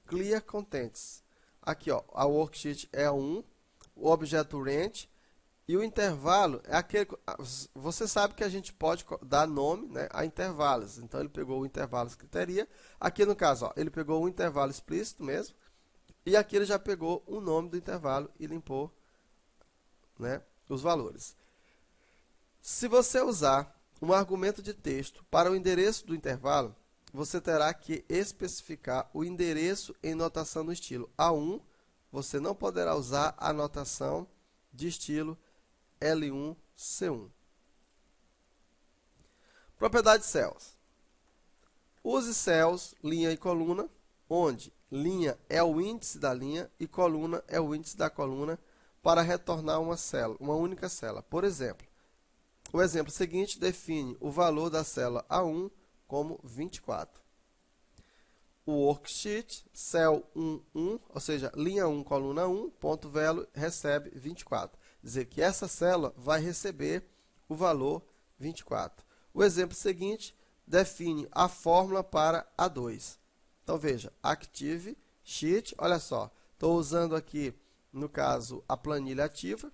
clear contents. Aqui, ó, a worksheet é 1, o objeto range, e o intervalo é aquele. Você sabe que a gente pode dar nome, né, a intervalos. Então ele pegou o intervalo criteria. Aqui no caso, ó, ele pegou o intervalo explícito mesmo. E aqui ele já pegou o nome do intervalo e limpou, né, os valores. Se você usar um argumento de texto para o endereço do intervalo, você terá que especificar o endereço em notação no estilo A1. Você não poderá usar a notação de estilo L1, C1. Propriedade cells. Use cells, linha e coluna, onde linha é o índice da linha e coluna é o índice da coluna, para retornar uma célula, uma única célula. Por exemplo, o exemplo seguinte define o valor da célula A1 como 24. O worksheet, cell 1, ou seja, linha 1, coluna 1, ponto value, recebe 24. Dizer que essa célula vai receber o valor 24. O exemplo seguinte define a fórmula para A2. Então, veja, Active Sheet, olha só, estou usando aqui, no caso, a planilha ativa,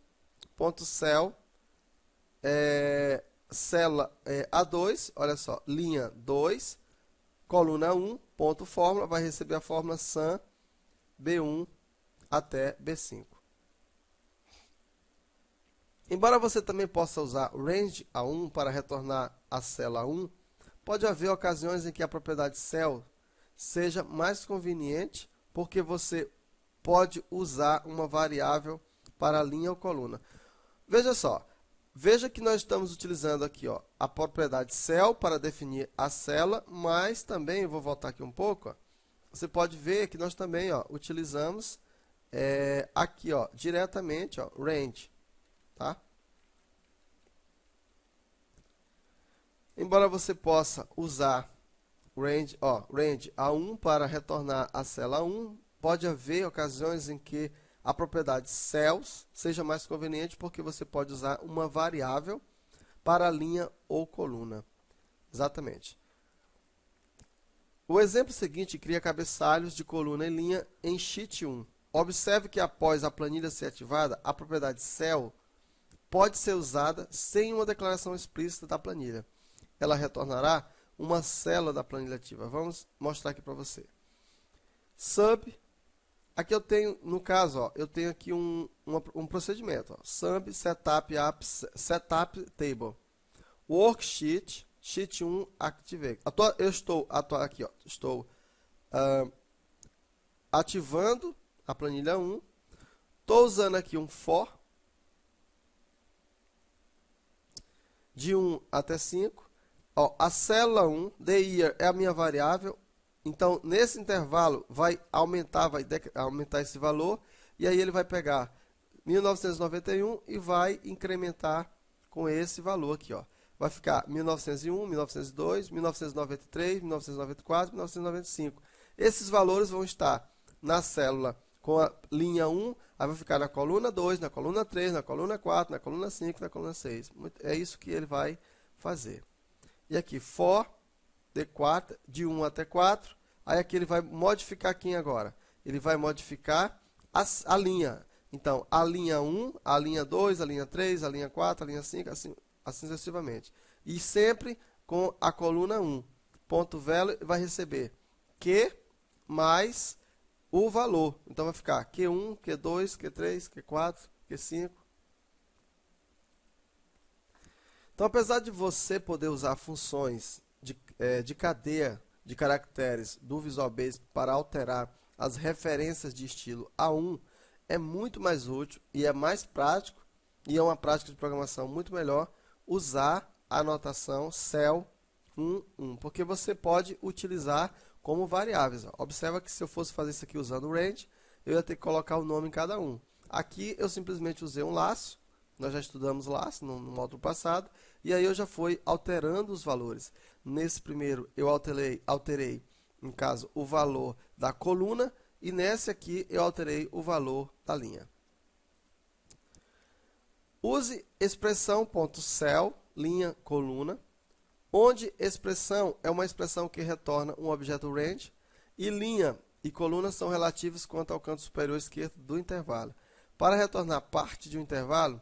ponto cell, célula A2, olha só, linha 2, coluna 1, ponto fórmula, vai receber a fórmula sum B1 até B5. Embora você também possa usar range A1 para retornar a célula 1, pode haver ocasiões em que a propriedade cell seja mais conveniente, porque você pode usar uma variável para a linha ou coluna. Veja só, veja que nós estamos utilizando aqui ó, a propriedade cell para definir a célula, mas também, eu vou voltar aqui um pouco, ó, você pode ver que nós também ó, utilizamos aqui ó, diretamente ó, range. Tá? Embora você possa usar range A1 para retornar a célula 1, pode haver ocasiões em que a propriedade cells seja mais conveniente, porque você pode usar uma variável para a linha ou coluna. Exatamente. O exemplo seguinte cria cabeçalhos de coluna e linha em Sheet 1. Observe que após a planilha ser ativada, a propriedade cell pode ser usada sem uma declaração explícita da planilha. Ela retornará uma célula da planilha ativa. Vamos mostrar aqui para você. Sub, aqui eu tenho, no caso, ó, eu tenho aqui um procedimento. Ó, sub, setup, app, setup table. Worksheet, sheet 1, activate. Eu estou aqui, ó, estou ativando a planilha 1. Estou usando aqui um for, de 1 até 5. Ó, a célula 1, the year, é a minha variável. Então, nesse intervalo, vai aumentar esse valor. E aí ele vai pegar 1991 e vai incrementar com esse valor aqui. Ó. Vai ficar 1901, 1902, 1993, 1994, 1995. Esses valores vão estar na célula com a linha 1, aí vai ficar na coluna 2, na coluna 3, na coluna 4, na coluna 5, na coluna 6. É isso que ele vai fazer. E aqui, for, de 1 até 4, aí aqui ele vai modificar quem agora? Ele vai modificar a linha. Então, a linha 1, a linha 2, a linha 3, a linha 4, a linha 5, assim sucessivamente. E sempre com a coluna 1. Ponto value vai receber Q mais o valor. Então, vai ficar Q1, Q2, Q3, Q4, Q5. Então, apesar de você poder usar funções de cadeia de caracteres do Visual Basic para alterar as referências de estilo A1, é muito mais útil e é mais prático, e é uma prática de programação muito melhor, usar a notação cell 1, porque você pode utilizar como variáveis. Ó. Observa que se eu fosse fazer isso aqui usando o range, eu ia ter que colocar o nome em cada um. Aqui eu simplesmente usei um laço, nós já estudamos laço no módulo passado, e aí eu já fui alterando os valores. Nesse primeiro eu alterei, no caso, o valor da coluna, e nesse aqui eu alterei o valor da linha. Use expressão .cell, linha, coluna, onde expressão é uma expressão que retorna um objeto range, e linha e coluna são relativos quanto ao canto superior esquerdo do intervalo. Para retornar parte de um intervalo,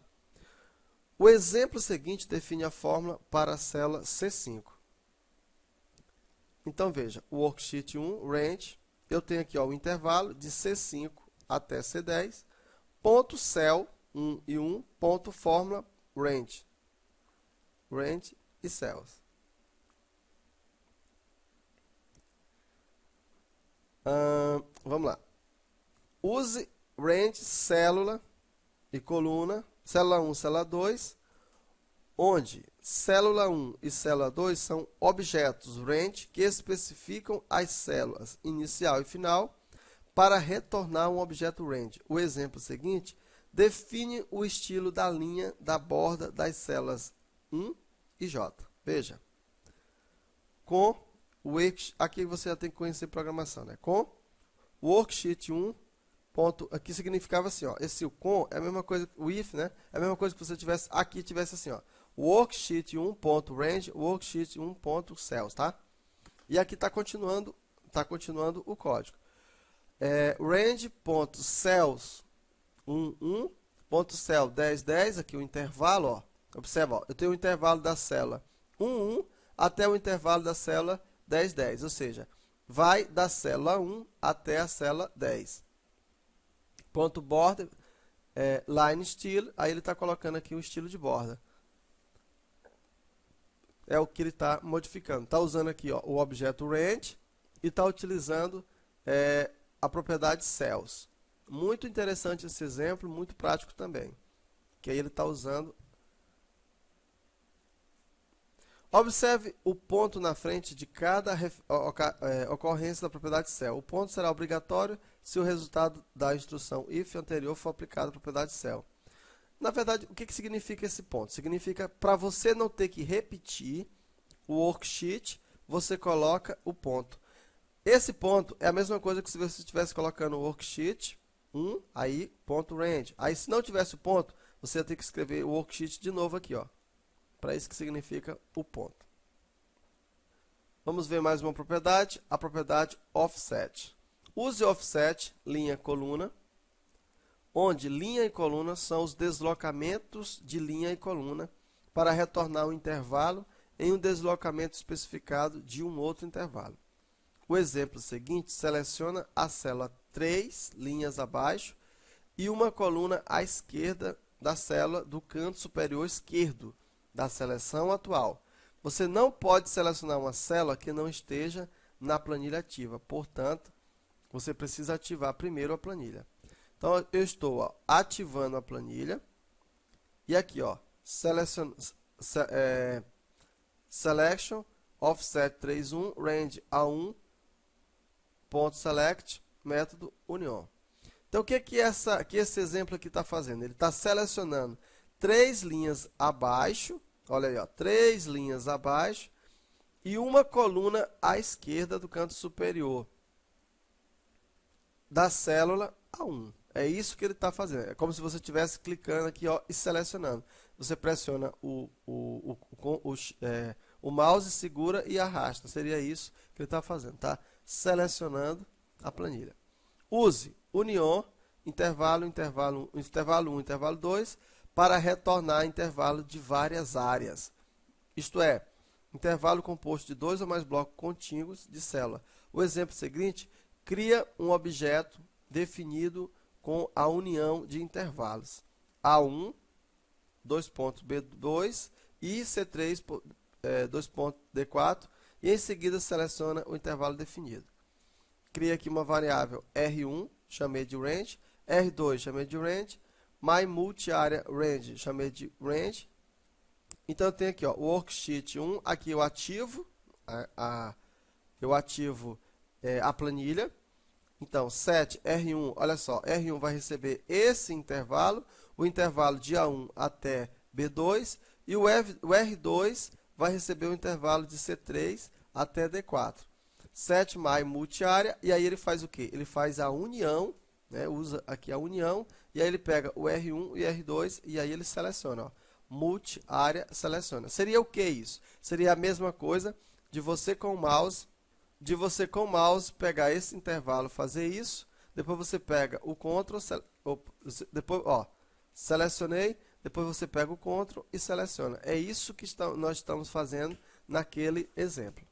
o exemplo seguinte define a fórmula para a célula C5. Então, veja, o worksheet 1, range, eu tenho aqui ó, o intervalo de C5 até C10, ponto cell 1 e 1, ponto fórmula range. range e cells. Vamos lá. Use range, célula e coluna, célula 1, célula 2, onde célula 1 e célula 2 são objetos range que especificam as células inicial e final para retornar um objeto range. O exemplo seguinte define o estilo da linha da borda das células 1 e J. Veja, com aqui você já tem que conhecer programação, né? Com worksheet 1, aqui significava assim, ó, esse com é a mesma coisa, o if, né? É a mesma coisa que você tivesse aqui, tivesse assim, ó, worksheet 1.range, worksheet 1.cells, tá? E aqui está continuando o código. Range.cells 1.cell 1010, aqui o intervalo, ó. Observa, ó, eu tenho o intervalo da célula 11 até o intervalo da célula 1010, ou seja, vai da célula 1 até a célula 10. Ponto border, line style, aí ele está colocando aqui o estilo de borda. É o que ele está modificando. Está usando aqui, ó, o objeto range e está utilizando a propriedade cells. Muito interessante esse exemplo, muito prático também. Que aí ele está usando. Observe o ponto na frente de cada ocorrência da propriedade cell. O ponto será obrigatório se o resultado da instrução if anterior for aplicado à propriedade cell. Na verdade, o que significa esse ponto? Significa, para você não ter que repetir o worksheet, você coloca o ponto. Esse ponto é a mesma coisa que se você estivesse colocando o worksheet 1, aí ponto range. Aí se não tivesse o ponto, você ia ter que escrever o worksheet de novo aqui, ó. Para isso que significa o ponto. Vamos ver mais uma propriedade, a propriedade offset. Use offset, linha, coluna, onde linha e coluna são os deslocamentos de linha e coluna para retornar um intervalo em um deslocamento especificado de um outro intervalo. O exemplo seguinte seleciona a célula 3 linhas abaixo e uma coluna à esquerda da célula do canto superior esquerdo da seleção atual. Você não pode selecionar uma célula que não esteja na planilha ativa, portanto, você precisa ativar primeiro a planilha. Então, eu estou ativando a planilha e aqui, ó, selection offset 31 range a1 ponto select método union. Então, o que esse exemplo aqui está fazendo? Ele está selecionando 3 linhas abaixo, olha aí, ó, 3 linhas abaixo e uma coluna à esquerda do canto superior da célula A1. É isso que ele está fazendo. É como se você estivesse clicando aqui, ó, e selecionando. Você pressiona o mouse, segura e arrasta. Seria isso que ele está fazendo, tá? Selecionando a planilha. Use union, intervalo 1, intervalo 2, para retornar intervalo de várias áreas. Isto é, intervalo composto de 2 ou mais blocos contíguos de célula. O exemplo seguinte cria um objeto definido com a união de intervalos A1, 2.B2 e C3, 2.D4, e em seguida seleciona o intervalo definido. Cria aqui uma variável R1, chamei de range, R2, chamei de range, my multi-area range, chamei de range. Então eu tenho aqui, ó, o worksheet 1, aqui eu ativo a planilha. Então, set R1, olha só, R1 vai receber esse intervalo, o intervalo de A1 até B2, e o R2 vai receber o intervalo de C3 até D4. Set my multi-area, e aí ele faz o quê? Ele faz a união, né, usa aqui a união, e aí ele pega o R1 e R2, e aí ele seleciona, ó, multi-area, seleciona. Seria o que isso? Seria a mesma coisa de você com o mouse pegar esse intervalo, fazer isso, depois você pega o Ctrl, depois, ó, selecionei, depois você pega o Ctrl e seleciona. É isso que nós estamos fazendo naquele exemplo.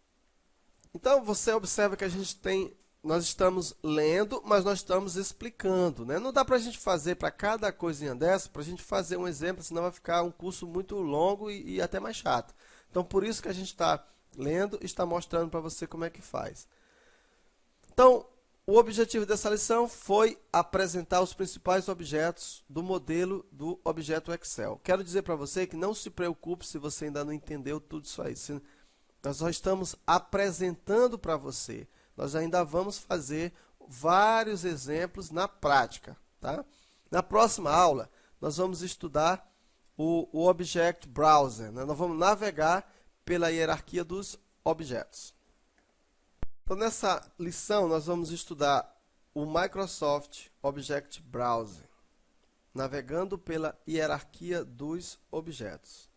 Então, você observa que a gente tem nós estamos lendo, mas nós estamos explicando, né? Não dá para a gente fazer para cada coisinha dessa, para a gente fazer um exemplo, senão vai ficar um curso muito longo e até mais chato. Então, por isso que a gente está lendo e está mostrando para você como é que faz. Então, o objetivo dessa lição foi apresentar os principais objetos do modelo do objeto Excel. Quero dizer para você que não se preocupe se você ainda não entendeu tudo isso aí. Nós só estamos apresentando para você. Nós ainda vamos fazer vários exemplos na prática, tá? Na próxima aula, nós vamos estudar o Object Browser, né? Nós vamos navegar pela hierarquia dos objetos. Então, nessa lição, nós vamos estudar o Microsoft Object Browser, navegando pela hierarquia dos objetos.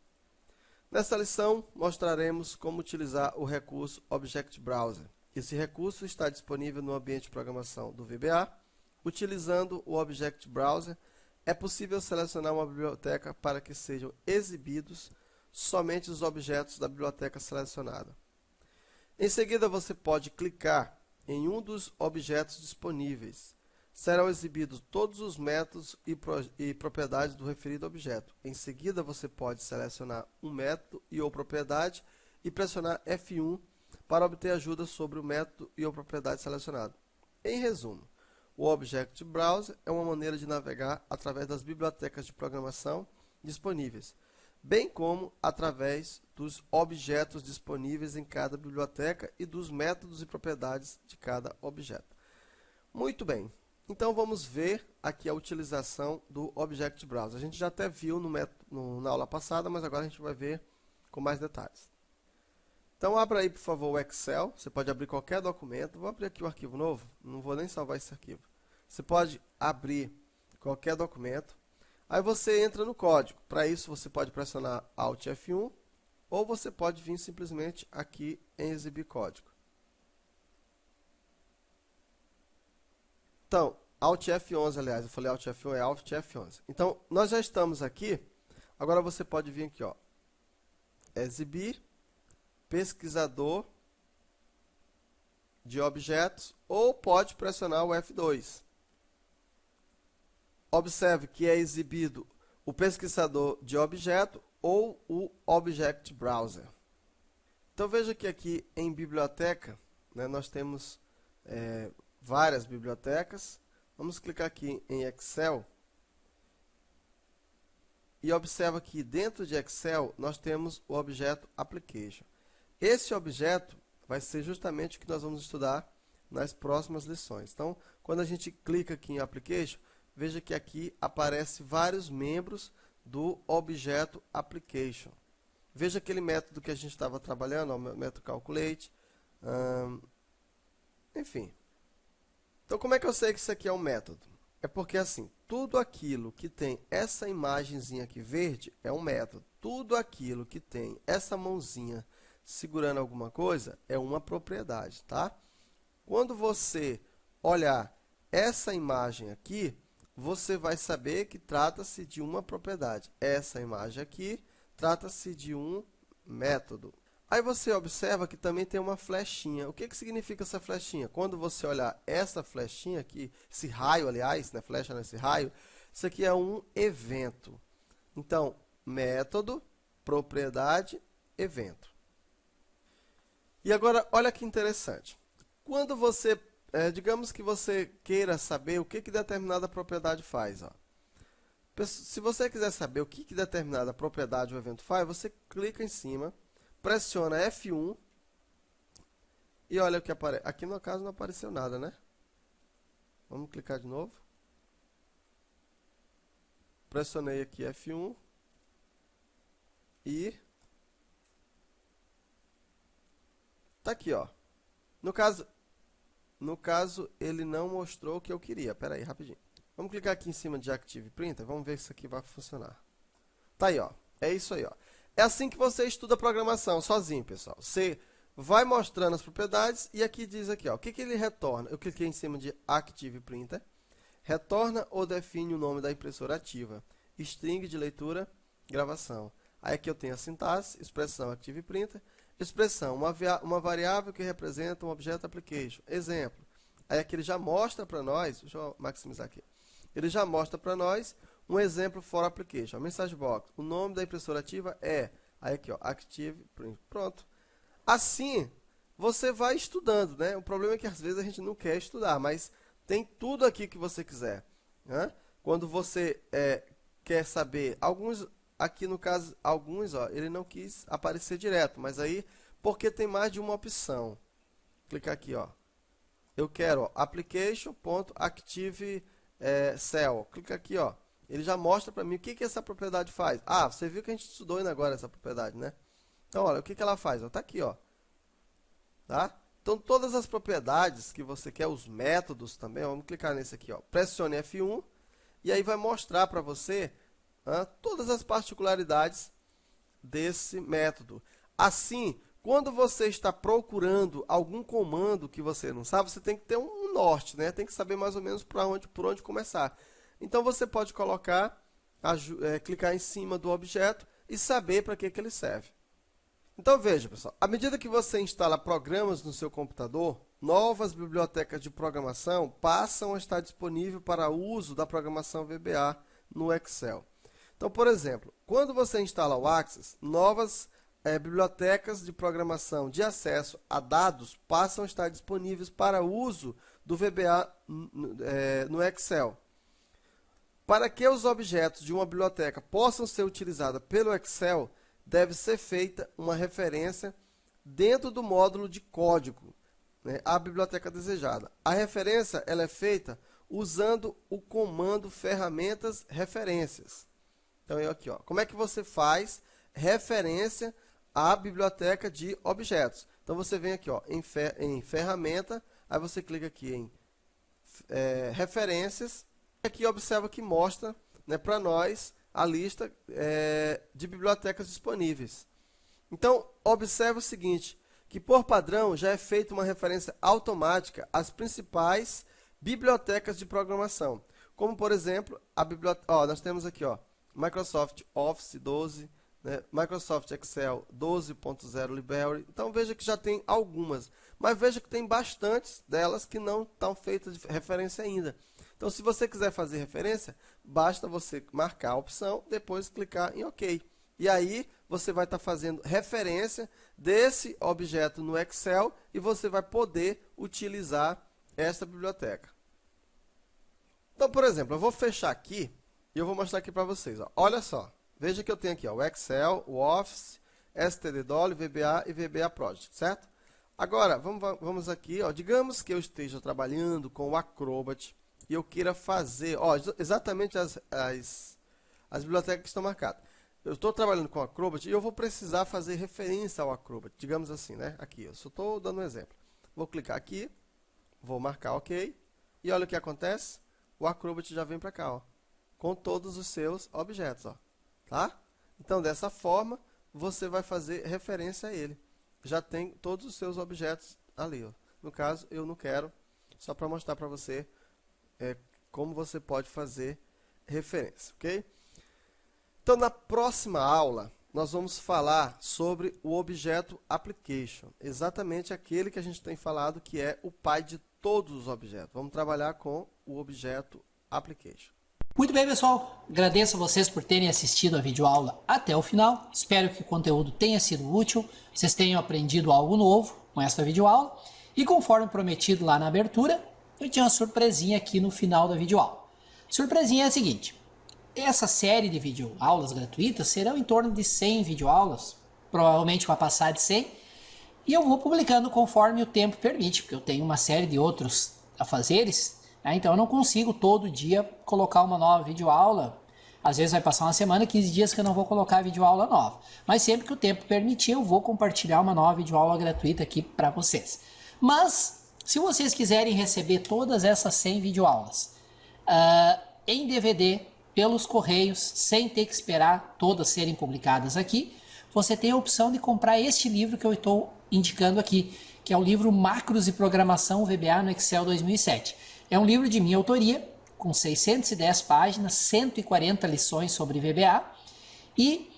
Nessa lição, mostraremos como utilizar o recurso Object Browser. Esse recurso está disponível no ambiente de programação do VBA. Utilizando o Object Browser, é possível selecionar uma biblioteca para que sejam exibidos somente os objetos da biblioteca selecionada. Em seguida, você pode clicar em um dos objetos disponíveis. Serão exibidos todos os métodos e propriedades do referido objeto. Em seguida, você pode selecionar um método e ou propriedade e pressionar F1 para obter ajuda sobre o método e ou propriedade selecionado. Em resumo, o Object Browser é uma maneira de navegar através das bibliotecas de programação disponíveis, bem como através dos objetos disponíveis em cada biblioteca e dos métodos e propriedades de cada objeto. Muito bem, então vamos ver aqui a utilização do Object Browser. A gente já até viu na aula passada, mas agora a gente vai ver com mais detalhes. Então abra aí, por favor, o Excel. Você pode abrir qualquer documento. Vou abrir aqui o arquivo novo, não vou nem salvar esse arquivo. Você pode abrir qualquer documento. Aí você entra no código. Para isso, você pode pressionar Alt F1 ou você pode vir simplesmente aqui em exibir código. Então, Alt F11, aliás, eu falei Alt F1, é Alt F11. Então, nós já estamos aqui. Agora você pode vir aqui, ó, exibir, pesquisador de objetos, ou pode pressionar o F2. Observe que é exibido o pesquisador de objeto ou o Object Browser. Então veja que aqui em biblioteca, né, nós temos várias bibliotecas. Vamos clicar aqui em Excel e observa que dentro de Excel nós temos o objeto Application. Esse objeto vai ser justamente o que nós vamos estudar nas próximas lições. Então, quando a gente clica aqui em Application, veja que aqui aparece vários membros do objeto Application. Veja aquele método que a gente estava trabalhando, ó, o método Calculate. Enfim. Então, como é que eu sei que isso aqui é um método? É porque, assim, tudo aquilo que tem essa imagenzinha aqui verde é um método. Tudo aquilo que tem essa mãozinha segurando alguma coisa é uma propriedade, tá? Quando você olhar essa imagem aqui, você vai saber que trata-se de uma propriedade. Essa imagem aqui trata-se de um método. Aí você observa que também tem uma flechinha. O que significa essa flechinha? Quando você olhar essa flechinha aqui, esse raio, aliás, né, flecha nesse raio, isso aqui é um evento. Então, método, propriedade, evento. E agora, olha que interessante. Quando você, digamos que você queira saber o que determinada propriedade faz. Ó. Se você quiser saber o que determinada propriedade ou evento faz, você clica em cima, pressiona F1 e olha o que aparece. Aqui no caso não apareceu nada, né? Vamos clicar de novo. Pressionei aqui F1 e tá aqui, ó. No caso, ele não mostrou o que eu queria. Espera aí, rapidinho. Vamos clicar aqui em cima de Active Printer. Vamos ver se isso aqui vai funcionar. Tá aí, ó. É isso aí, ó. É assim que você estuda programação, sozinho, pessoal. Você vai mostrando as propriedades e aqui diz aqui, ó, o que ele retorna. Eu cliquei em cima de Active Printer. Retorna ou define o nome da impressora ativa. String de leitura, gravação. Aí aqui eu tenho a sintaxe, expressão Active Printer. Expressão, uma variável que representa um objeto application. Exemplo, Aí aqui ele já mostra para nós, deixa eu maximizar aqui. Ele já mostra para nós um exemplo for application. A message box, o nome da impressora ativa é, aí aqui ó, Active Print, pronto. Assim, você vai estudando, né? O problema é que às vezes a gente não quer estudar, mas tem tudo aqui que você quiser, né? Quando você quer saber, alguns, aqui no caso, alguns, ó, ele não quis aparecer direto, mas aí, porque tem mais de uma opção. Clicar aqui, ó. Eu quero, ó, application.active cell. Clica aqui, ó. Ele já mostra para mim o que essa propriedade faz. Ah, você viu que a gente estudou ainda agora essa propriedade, né? Então, olha, o que ela faz? Está aqui, ó. Tá? Então, todas as propriedades que você quer, os métodos também, vamos clicar nesse aqui, ó. Pressione F1 e aí vai mostrar para você todas as particularidades desse método. Assim, quando você está procurando algum comando que você não sabe, você tem que ter um norte, né? Tem que saber mais ou menos por onde começar. Então, você pode colocar, clicar em cima do objeto e saber para que ele serve. Então, veja, pessoal, à medida que você instala programas no seu computador, novas bibliotecas de programação passam a estar disponíveis para uso da programação VBA no Excel. Então, por exemplo, quando você instala o Access, novas bibliotecas de programação de acesso a dados passam a estar disponíveis para uso do VBA no Excel. Para que os objetos de uma biblioteca possam ser utilizados pelo Excel, deve ser feita uma referência dentro do módulo de código, né, à biblioteca desejada. A referência ela é feita usando o comando ferramentas referências. Então, aqui, ó, como é que você faz referência à biblioteca de objetos? Então, você vem aqui, ó, em ferramenta, aí você clica aqui em referências, e aqui observa que mostra, né, para nós a lista de bibliotecas disponíveis. Então, observe o seguinte, que por padrão já é feita uma referência automática às principais bibliotecas de programação, como por exemplo, a biblioteca, nós temos aqui, ó, Microsoft Office 12, né, Microsoft Excel 12.0 Library. Então, veja que já tem algumas, mas veja que tem bastantes delas que não estão feitas de referência ainda. Então, se você quiser fazer referência, basta você marcar a opção, depois clicar em OK. E aí, você vai estar fazendo referência desse objeto no Excel e você vai poder utilizar essa biblioteca. Então, por exemplo, eu vou fechar aqui e eu vou mostrar aqui para vocês. Ó. Olha só, veja que eu tenho aqui ó, o Excel, o Office, stddoll, VBA e VBA Project, certo? Agora, vamos aqui, ó, digamos que eu esteja trabalhando com o Acrobat, e eu queira fazer, ó, exatamente as bibliotecas que estão marcadas. Eu estou trabalhando com o Acrobat e eu vou precisar fazer referência ao Acrobat, digamos assim, né? Aqui, eu só estou dando um exemplo. Vou clicar aqui, vou marcar OK, e olha o que acontece, o Acrobat já vem para cá, ó, com todos os seus objetos, ó, tá? Então, dessa forma, você vai fazer referência a ele. Já tem todos os seus objetos ali, ó. No caso, eu não quero, só para mostrar para você como você pode fazer referência, ok? Então, na próxima aula, nós vamos falar sobre o objeto application, exatamente aquele que a gente tem falado que é o pai de todos os objetos. Vamos trabalhar com o objeto application. Muito bem, pessoal. Agradeço a vocês por terem assistido a videoaula até o final. Espero que o conteúdo tenha sido útil, vocês tenham aprendido algo novo com essa videoaula. E conforme prometido lá na abertura, eu tinha uma surpresinha aqui no final da videoaula. Surpresinha é a seguinte: essa série de videoaulas gratuitas serão em torno de 100 videoaulas, provavelmente vai passar de 100, e eu vou publicando conforme o tempo permite, porque eu tenho uma série de outros afazeres, né? Então eu não consigo todo dia colocar uma nova videoaula. Às vezes vai passar uma semana, 15 dias que eu não vou colocar videoaula nova, mas sempre que o tempo permitir eu vou compartilhar uma nova videoaula gratuita aqui para vocês. Mas se vocês quiserem receber todas essas 100 videoaulas em DVD, pelos correios, sem ter que esperar todas serem publicadas aqui, você tem a opção de comprar este livro que eu estou indicando aqui, que é o livro Macros e Programação VBA no Excel 2007. É um livro de minha autoria, com 610 páginas, 140 lições sobre VBA, e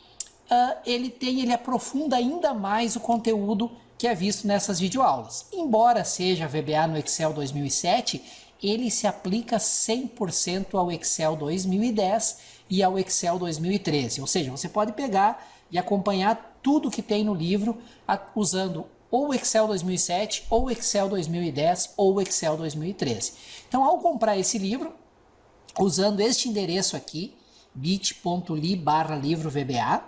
ele aprofunda ainda mais o conteúdo que é visto nessas videoaulas. Embora seja VBA no Excel 2007, ele se aplica 100% ao Excel 2010 e ao Excel 2013. Ou seja, você pode pegar e acompanhar tudo que tem no livro usando ou o Excel 2007, ou o Excel 2010, ou o Excel 2013. Então, ao comprar esse livro, usando este endereço aqui, bit.ly/livro VBA,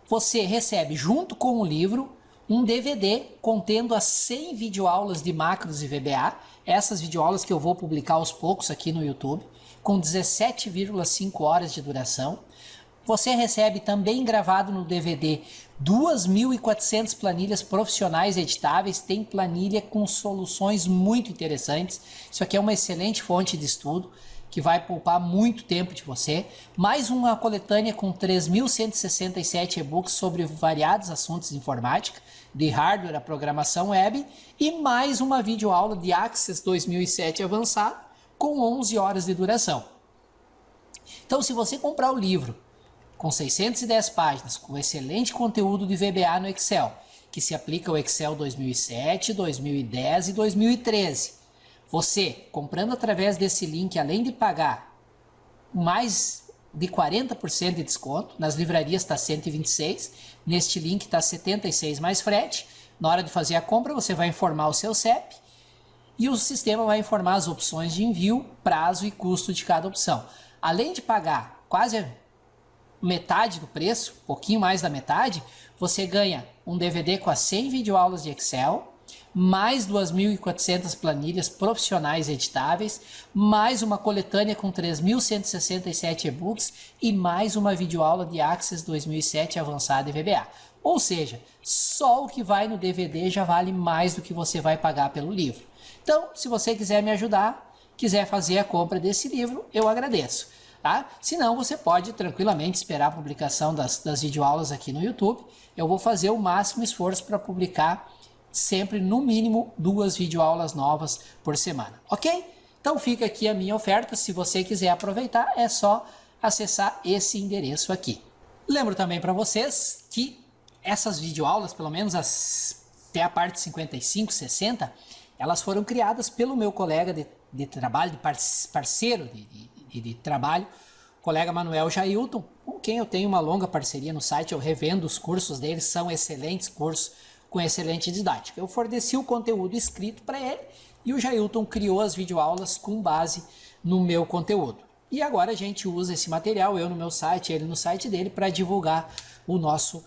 você recebe junto com o livro um DVD contendo as 100 videoaulas de macros e VBA, essas videoaulas que eu vou publicar aos poucos aqui no YouTube, com 17,5 horas de duração. Você recebe também gravado no DVD 2.400 planilhas profissionais editáveis, tem planilha com soluções muito interessantes. Isso aqui é uma excelente fonte de estudo, que vai poupar muito tempo de você, mais uma coletânea com 3.167 e-books sobre variados assuntos de informática, de hardware a programação web, e mais uma videoaula de Access 2007 avançado, com 11 horas de duração. Então, se você comprar o livro com 610 páginas, com excelente conteúdo de VBA no Excel, que se aplica ao Excel 2007, 2010 e 2013, você, comprando através desse link, além de pagar mais de 40% de desconto, nas livrarias está 126, neste link está 76 mais frete. Na hora de fazer a compra, você vai informar o seu CEP e o sistema vai informar as opções de envio, prazo e custo de cada opção. Além de pagar quase metade do preço, um pouquinho mais da metade, você ganha um DVD com as 100 videoaulas de Excel, mais 2.400 planilhas profissionais editáveis, mais uma coletânea com 3.167 e-books e mais uma videoaula de Access 2007 avançada e VBA. Ou seja, só o que vai no DVD já vale mais do que você vai pagar pelo livro. Então, se você quiser me ajudar, quiser fazer a compra desse livro, eu agradeço. Tá? Se não, você pode tranquilamente esperar a publicação das videoaulas aqui no YouTube. Eu vou fazer o máximo esforço para publicar sempre no mínimo 2 videoaulas novas por semana, ok? Então fica aqui a minha oferta, se você quiser aproveitar é só acessar esse endereço aqui. Lembro também para vocês que essas videoaulas, pelo menos até a parte 55, 60, elas foram criadas pelo meu colega de trabalho, parceiro de trabalho, colega Manuel Jailton, com quem eu tenho uma longa parceria no site, eu revendo os cursos deles, são excelentes cursos, com excelente didática. Eu forneci o conteúdo escrito para ele e o Jailton criou as videoaulas com base no meu conteúdo. E agora a gente usa esse material, eu no meu site, ele no site dele, para divulgar o nosso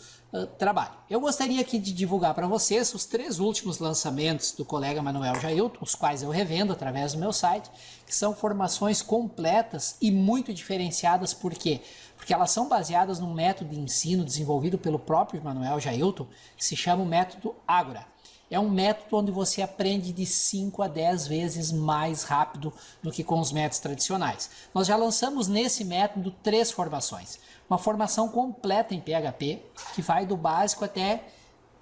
trabalho. Eu gostaria aqui de divulgar para vocês os 3 últimos lançamentos do colega Manuel Jailton, os quais eu revendo através do meu site, que são formações completas e muito diferenciadas. Por quê? Porque elas são baseadas num método de ensino desenvolvido pelo próprio Manuel Jailton, que se chama o método Ágora. É um método onde você aprende de 5 a 10 vezes mais rápido do que com os métodos tradicionais. Nós já lançamos nesse método 3 formações. Uma formação completa em PHP, que vai do básico até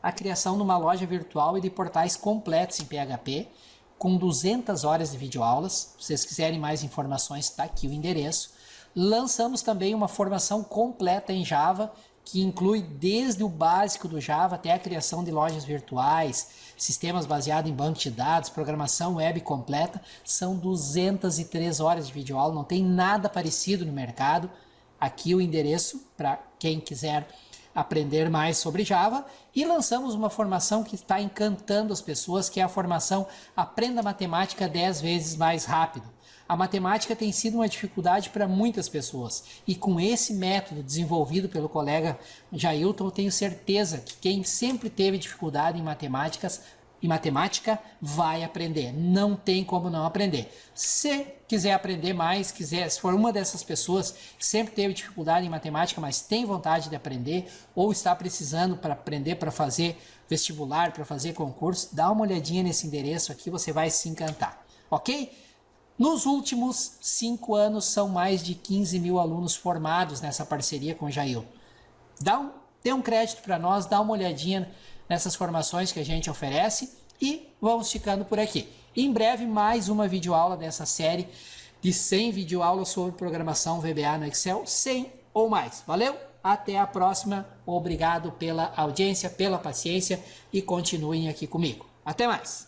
a criação de uma loja virtual e de portais completos em PHP, com 200 horas de videoaulas. Se vocês quiserem mais informações, está aqui o endereço. Lançamos também uma formação completa em Java, que inclui desde o básico do Java até a criação de lojas virtuais, sistemas baseados em banco de dados, programação web completa. São 203 horas de videoaula, não tem nada parecido no mercado. Aqui o endereço para quem quiser aprender mais sobre Java. E lançamos uma formação que está encantando as pessoas, que é a formação Aprenda Matemática 10 vezes mais rápido. A matemática tem sido uma dificuldade para muitas pessoas e com esse método desenvolvido pelo colega Jailton, eu tenho certeza que quem sempre teve dificuldade em matemática vai aprender. Não tem como não aprender. Se quiser aprender mais, se for uma dessas pessoas que sempre teve dificuldade em matemática, mas tem vontade de aprender ou está precisando para aprender para fazer vestibular, para fazer concurso, dá uma olhadinha nesse endereço aqui, você vai se encantar, ok? Nos últimos 5 anos, são mais de 15 mil alunos formados nessa parceria com o Jailton. Dê um crédito para nós, dá uma olhadinha nessas formações que a gente oferece e vamos ficando por aqui. Em breve, mais uma videoaula dessa série de 100 videoaulas sobre programação VBA no Excel, 100 ou mais. Valeu? Até a próxima. Obrigado pela audiência, pela paciência e continuem aqui comigo. Até mais!